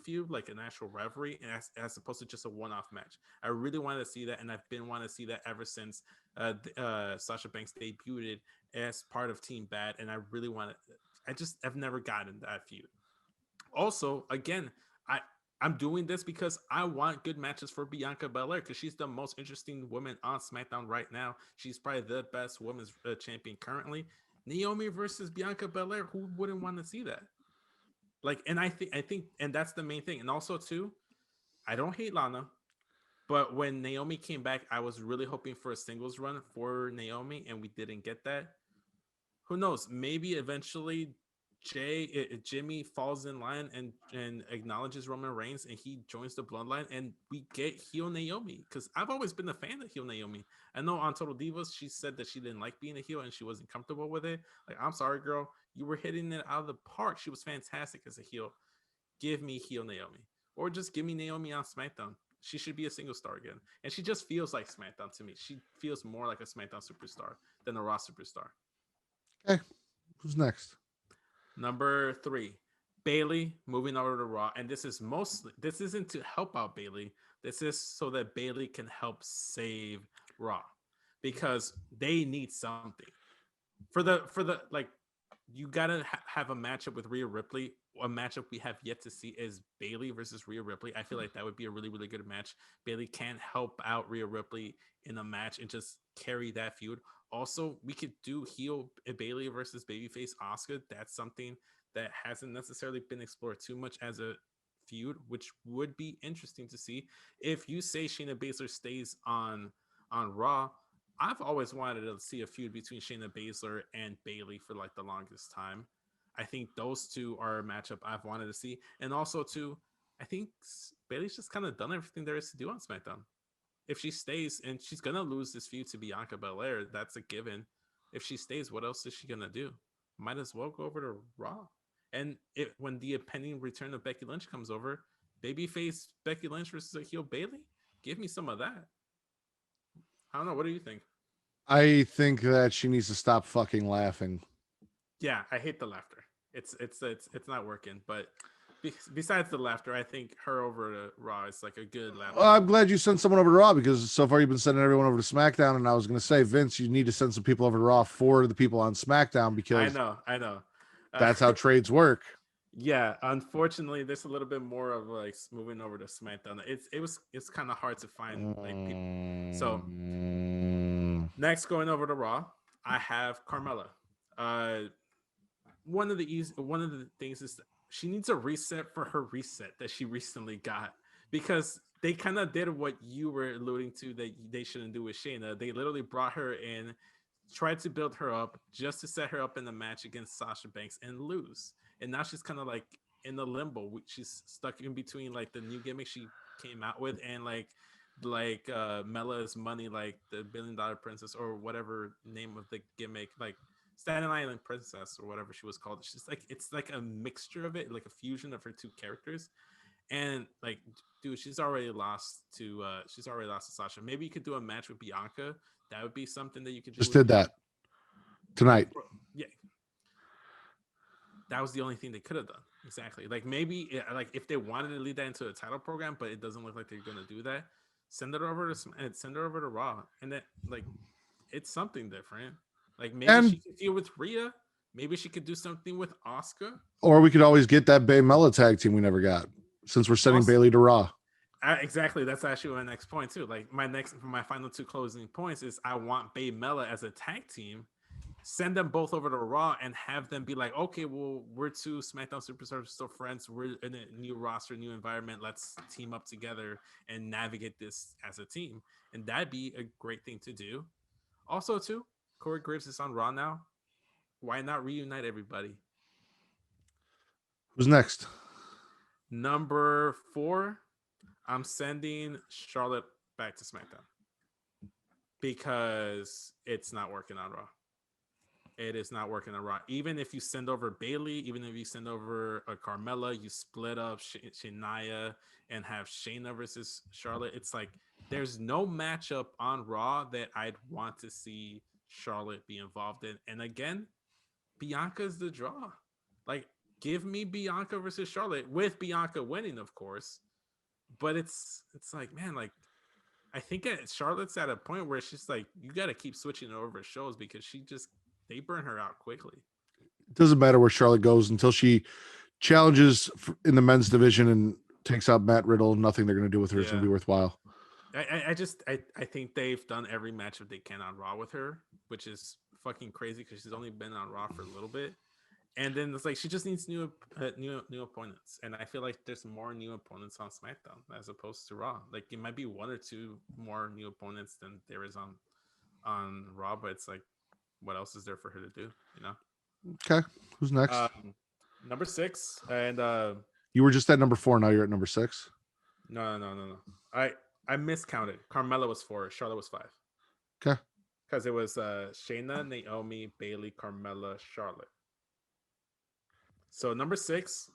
feud, like an actual rivalry, and as opposed to just a one-off match. I really wanted to see that, and I've been wanting to see that ever since Sasha Banks debuted as part of Team Bad, and I really wanted. I've never gotten that feud. Also, again, I'm doing this because I want good matches for Bianca Belair because she's the most interesting woman on SmackDown right now. She's probably the best women's champion currently. Naomi versus Bianca Belair, who wouldn't want to see that? Like, and I think, and that's the main thing. And also too, I don't hate Lana. But when Naomi came back, I was really hoping for a singles run for Naomi, and we didn't get that. Who knows? Maybe eventually Jimmy falls in line and acknowledges Roman Reigns, and he joins the bloodline, and we get heel Naomi. Because I've always been a fan of heel Naomi. I know on Total Divas she said that she didn't like being a heel and she wasn't comfortable with it. Like, I'm sorry, girl, you were hitting it out of the park. She was fantastic as a heel. Give me heel Naomi, or just give me Naomi on SmackDown. She should be a single star again, and she just feels like SmackDown to me. She feels more like a SmackDown superstar than a Raw superstar. Okay, who's next? Number 3, Bayley moving over to Raw, and this isn't to help out Bayley. This is so that Bayley can help save Raw, because they need something for the like. You gotta have a matchup with Rhea Ripley. A matchup we have yet to see is Bayley versus Rhea Ripley. I feel like that would be a really, really good match. Bayley can help out Rhea Ripley in a match and just carry that feud. Also, we could do heel Bayley versus babyface Asuka. That's something that hasn't necessarily been explored too much as a feud, which would be interesting to see. If you say Shayna Baszler stays on Raw, I've always wanted to see a feud between Shayna Baszler and Bayley for like the longest time. I think those two are a matchup I've wanted to see. And also, too, I think Bayley's just kind of done everything there is to do on SmackDown. If she stays, and she's going to lose this feud to Bianca Belair, that's a given. If she stays, what else is she going to do? Might as well go over to Raw. And when the impending return of Becky Lynch comes over, babyface Becky Lynch versus a heel Bayley, give me some of that. I don't know. What do you think? I think that she needs to stop fucking laughing. Yeah, I hate the laughter. It's not working. But besides the laughter, I think her over to Raw is like a good laughter. Well, I'm glad you sent someone over to Raw, because so far you've been sending everyone over to SmackDown, and I was going to say, Vince, you need to send some people over to Raw for the people on SmackDown, because I know. that's how trades work. Yeah, unfortunately, there's a little bit more of like moving over to SmackDown. It's kind of hard to find like people. So next, going over to Raw, I have Carmella. One of the things is she needs a reset for her reset that she recently got, because they kind of did what you were alluding to that they shouldn't do with Shayna. They literally brought her in, tried to build her up just to set her up in the match against Sasha Banks and lose. And now she's kind of like in the limbo. She's stuck in between like the new gimmick she came out with and like Mella's money, like the $1 billion princess or whatever name of the gimmick, like Staten Island Princess or whatever she was called. It's like a mixture of it, like a fusion of her two characters. And like, dude, she's already lost to Sasha. Maybe you could do a match with Bianca. That would be something that you could do. Just did that tonight. Yeah. That was the only thing they could have done. Exactly. Like maybe like if they wanted to lead that into a title program, but it doesn't look like they're going to do that. Send her over to Raw, and that like it's something different. Like maybe she could deal with Rhea. Maybe she could do something with Asuka. Or we could always get that Bay Mella tag team we never got, since we're sending Bayley to Raw. Exactly. That's actually my next point too. Like my final two closing points is I want Bay Mella as a tag team. Send them both over to Raw and have them be like, okay, well, we're two SmackDown superstars, still friends. We're in a new roster, new environment. Let's team up together and navigate this as a team. And that'd be a great thing to do. Also, too, Corey Graves is on Raw now. Why not reunite everybody? Who's next? Number 4, I'm sending Charlotte back to SmackDown because it's not working on Raw. It is not working on Raw. Even if you send over Bayley, even if you send over a Carmella, you split up Shania and have Shayna versus Charlotte. It's like there's no matchup on Raw that I'd want to see Charlotte be involved in. And again, Bianca's the draw. Like, give me Bianca versus Charlotte with Bianca winning, of course. But it's like, man, like I think Charlotte's at a point where she's like, you got to keep switching over shows because they burn her out quickly. It doesn't matter where Charlotte goes until she challenges in the men's division and takes out Matt Riddle. Nothing they're going to do with her is going to be worthwhile. I think they've done every match that they can on Raw with her, which is fucking crazy because she's only been on Raw for a little bit. And then it's like she just needs new opponents, and I feel like there's more new opponents on SmackDown as opposed to Raw. Like it might be one or two more new opponents than there is on Raw, but it's like, what else is there for her to do? You know. Okay, who's next? Number 6, and You were just at number 4. Now you're at number 6. no. I miscounted. Carmella was 4. Charlotte was 5. Okay. Because it was Shayna, Naomi, Bailey, Carmella, Charlotte. So number 6,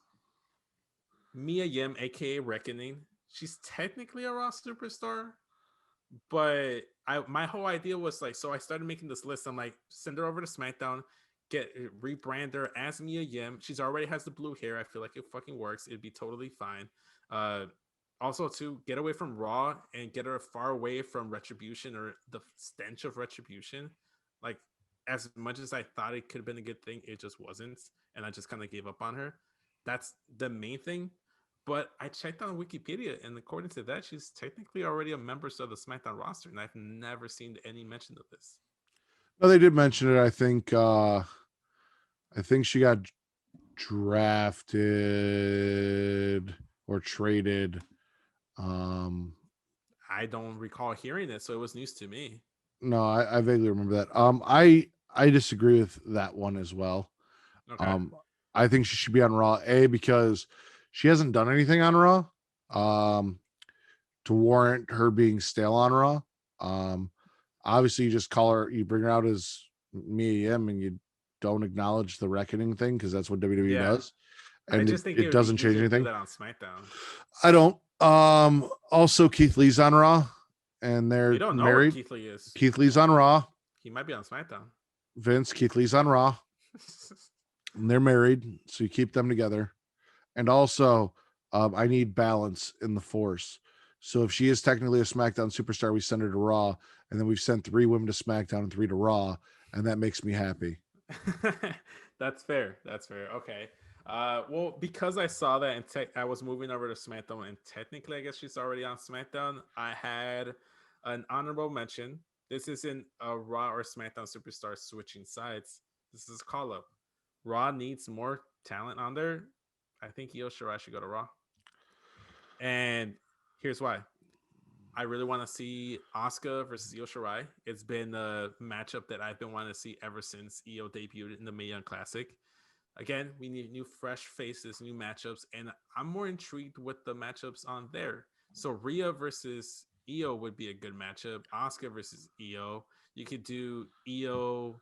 Mia Yim, aka Reckoning. She's technically a Raw superstar, but my whole idea was like, so I started making this list. I'm like, send her over to SmackDown, rebrand her as Mia Yim. She's already has the blue hair. I feel like it fucking works. It'd be totally fine. Also, to get away from Raw and get her far away from Retribution or the stench of Retribution. Like, as much as I thought it could have been a good thing, it just wasn't, and I just kind of gave up on her. That's the main thing. But I checked on Wikipedia, and according to that, she's technically already a member of the SmackDown roster, and I've never seen any mention of this. No, they did mention it. I think she got drafted or traded. I don't recall hearing it, so it was news to me. No, I vaguely remember that. I disagree with that one as well. Okay. I think she should be on Raw, because she hasn't done anything on Raw to warrant her being stale on Raw. Obviously, you just you bring her out as Mia Yim, and you don't acknowledge the Reckoning thing because that's what WWE does. And I just think it doesn't change anything. To do that on SmackDown. I don't. Also, Keith Lee's on Raw, and they're we don't know married. Where Keith Lee is. Keith Lee's on Raw. He might be on SmackDown. Vince, Keith Lee's on Raw. And they're married, so you keep them together. And also, I need balance in the Force. So if she is technically a SmackDown superstar, we send her to Raw, and then we've sent 3 women to SmackDown and 3 to Raw, and that makes me happy. That's fair. Okay. Well, because I saw that and I was moving over to SmackDown, and technically, I guess she's already on SmackDown. I had an honorable mention. This isn't a Raw or SmackDown superstar switching sides. This is a call up. Raw needs more talent on there. I think Io Shirai should go to Raw. And here's why. I really want to see Asuka versus Io Shirai. It's been a matchup that I've been wanting to see ever since Io debuted in the Mae Young Classic. Again, we need new fresh faces, new matchups, and I'm more intrigued with the matchups on there. So Rhea versus Io would be a good matchup. Asuka versus Io. You could do Io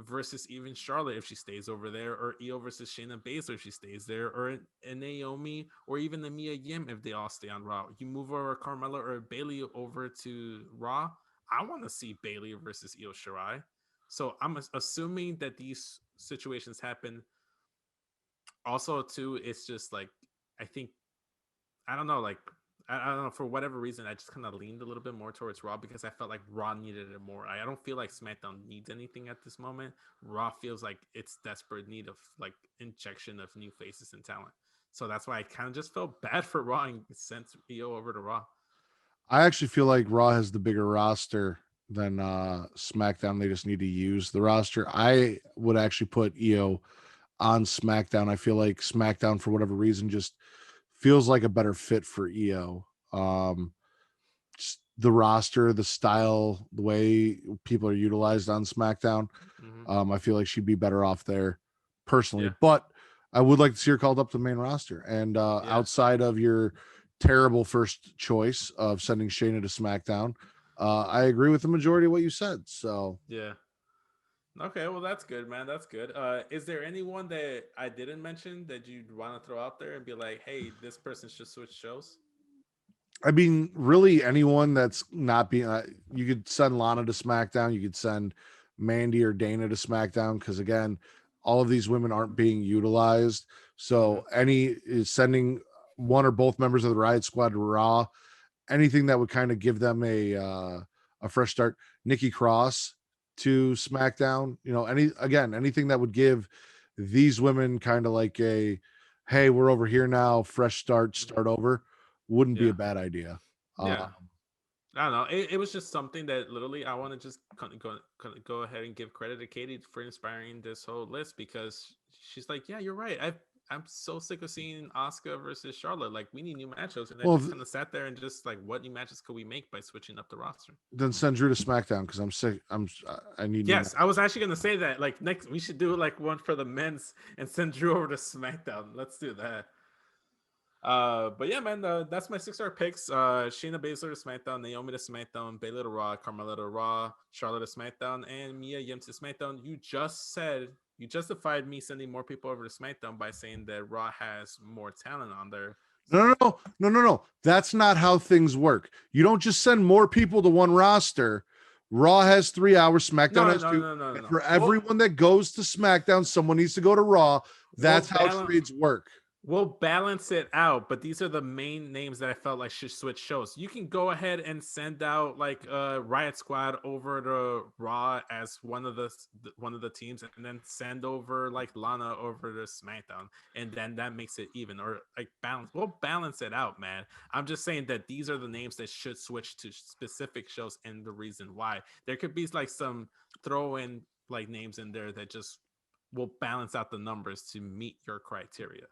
versus even Charlotte if she stays over there, or Io versus Shayna Baszler if she stays there, or a Naomi, or even the Mia Yim if they all stay on Raw. You move over Carmella or Bailey over to Raw. I want to see Bailey versus Io Shirai. So I'm assuming that these situations happen. Also, too, it's just like, I think, I don't know, for whatever reason, I just kind of leaned a little bit more towards Raw because I felt like Raw needed it more. I don't feel like SmackDown needs anything at this moment. Raw feels like it's desperate need of like injection of new faces and talent. So that's why I kind of just felt bad for Raw and sent Io over to Raw. I actually feel like Raw has the bigger roster than SmackDown. They just need to use the roster. I would actually put Io on SmackDown. I feel like SmackDown, for whatever reason, just feels like a better fit for Io. Just the roster, the style, the way people are utilized on SmackDown. I feel like she'd be better off there personally. But I would like to see her called up to the main roster. And outside of your terrible first choice of sending Shayna to SmackDown, I agree with the majority of what you said. So yeah. Okay, well that's good, man. That's good. Is there anyone that I didn't mention that you'd want to throw out there and be like, hey, this person should switch shows? I mean, really anyone that's not being, you could send Lana to SmackDown. You could send Mandy or Dana to SmackDown. Cause again, all of these women aren't being utilized. So sending one or both members of the Riot Squad to Raw, anything that would kind of give them a fresh start. Nikki Cross to SmackDown, anything that would give these women kind of like a, hey, we're over here now, fresh start over, wouldn't be a bad idea. Yeah. I don't know. It was just something that literally I want to just go ahead and give credit to Katie for inspiring this whole list, because she's like, yeah, you're right. I'm so sick of seeing Asuka versus Charlotte. Like, we need new matchups, and I Well, just kind of sat there and just like, what new matches could we make by switching up the roster? then send Drew to SmackDown because I'm sick. I need. Yes, I was actually gonna say that. Like, next, we should do like one for the men's and send Drew over to SmackDown. Let's do that. But yeah, man, that's my 6-star picks. Shayna Baszler to SmackDown, Naomi to SmackDown, Bayley to Raw, Carmella to Raw, Charlotte to SmackDown, and Mia Yim to SmackDown. You justified me sending more people over to SmackDown by saying that Raw has more talent on there. No. That's not how things work. You don't just send more people to one roster. Raw has 3 hours. SmackDown has 2. No. For everyone that goes to SmackDown, someone needs to go to Raw. That's how trades work. We'll balance it out, but these are the main names that I felt like should switch shows. You can go ahead and send out like Riot Squad over to Raw as one of the teams, and then send over like Lana over to SmackDown, and then that makes it even, or like balance. We'll balance it out, man. I'm just saying that these are the names that should switch to specific shows, and the reason why. There could be like some throw in like names in there that just will balance out the numbers to meet your criteria.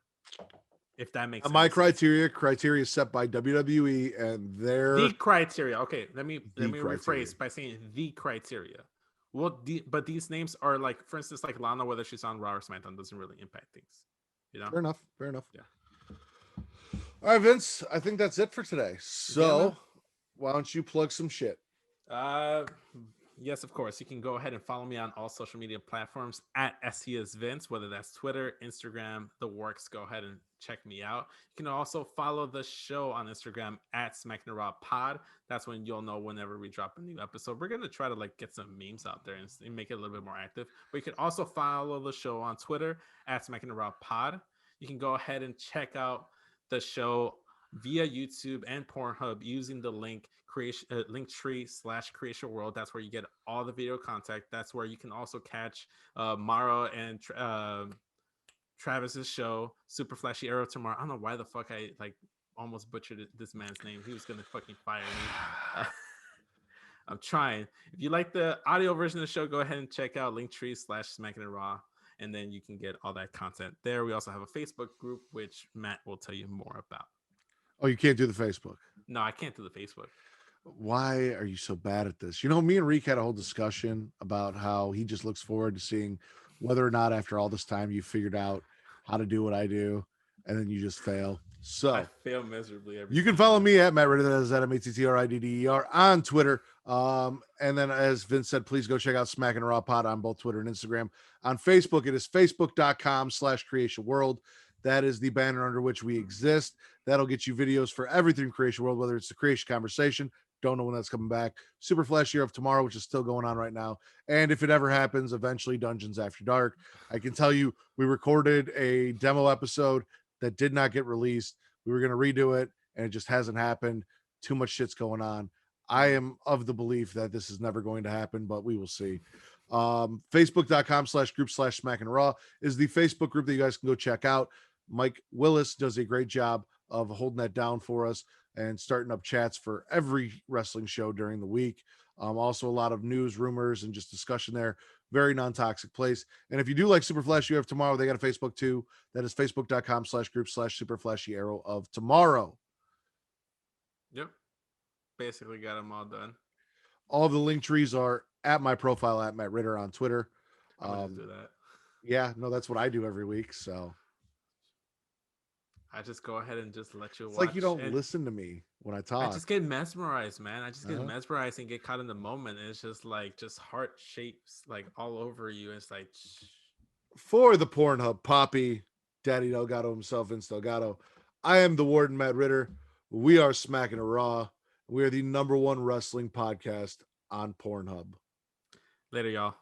If that makes sense. My criteria is set by WWE and the criteria. Okay, let me criteria. rephrase by saying the criteria. Well, but these names are like, for instance, like Lana, whether she's on Raw or SmackDown doesn't really impact things. You know? Fair enough. Yeah. All right, Vince. I think that's it for today. So, why don't you plug some shit? Yes, of course. You can go ahead and follow me on all social media platforms at SESVince, whether that's Twitter, Instagram, the works. Go ahead and check me out. You can also follow the show on Instagram at Smackin Pod. That's when you'll know whenever we drop a new episode. We're going to try to like get some memes out there and make it a little bit more active. But you can also follow the show on Twitter at Smackin Pod. You can go ahead and check out the show via YouTube and Pornhub using the link Linktree/Creation World. That's where you get all the video content. That's where you can also catch Mara and Travis's show, Super Flashy Arrow tomorrow. I don't know why the fuck I like almost butchered this man's name. He was gonna fucking fire me. I'm trying. If you like the audio version of the show, go ahead and check out Linktree/Smackin Raw, and then you can get all that content there. We also have a Facebook group, which Matt will tell you more about. Oh, you can't do the Facebook? No, I can't do the Facebook. Why are you so bad at this? You know, me and Reek had a whole discussion about how he just looks forward to seeing whether or not after all this time you figured out how to do what I do, and then you just fail. So I fail miserably every you can follow me at Matt Ridder, that is at MATTRIDDER on Twitter. And then, as Vince said, please go check out Smackin Raw Pod on both Twitter and Instagram. On Facebook, it is facebook.com/Creation World. That is the banner under which we exist. That'll get you videos for everything Creation World, whether it's the Creation Conversation. Don't know when that's coming back. Super Flash Year of Tomorrow, which is still going on right now. And if it ever happens, eventually Dungeons After Dark. I can tell you, we recorded a demo episode that did not get released. We were going to redo it, and it just hasn't happened. Too much shit's going on. I am of the belief that this is never going to happen, but we will see. Facebook.com/group/Smackin Raw is the Facebook group that you guys can go check out. Mike Willis does a great job of holding that down for us and starting up chats for every wrestling show during the week. Also a lot of news, rumors, and just discussion there. Very non-toxic place. And if you do like Super Flashy Arrow of Tomorrow, they got a Facebook too. That is facebook.com/group/Super Flashy Arrow of Tomorrow. Yep. Basically got them all done. All the link trees are at my profile at Matt Ridder on Twitter. Do that. Yeah, no, that's what I do every week. So I just go ahead and just let you watch. It's like you don't listen to me when I talk. I just get mesmerized, man. I just get mesmerized and get caught in the moment. And it's just like, just heart shapes like all over you. It's like, for the Pornhub Poppy, Daddy Delgado himself, Vince Delgado, I am the Warden, Matt Ridder. We are Smackin Raw. We are the #1 wrestling podcast on Pornhub. Later, y'all.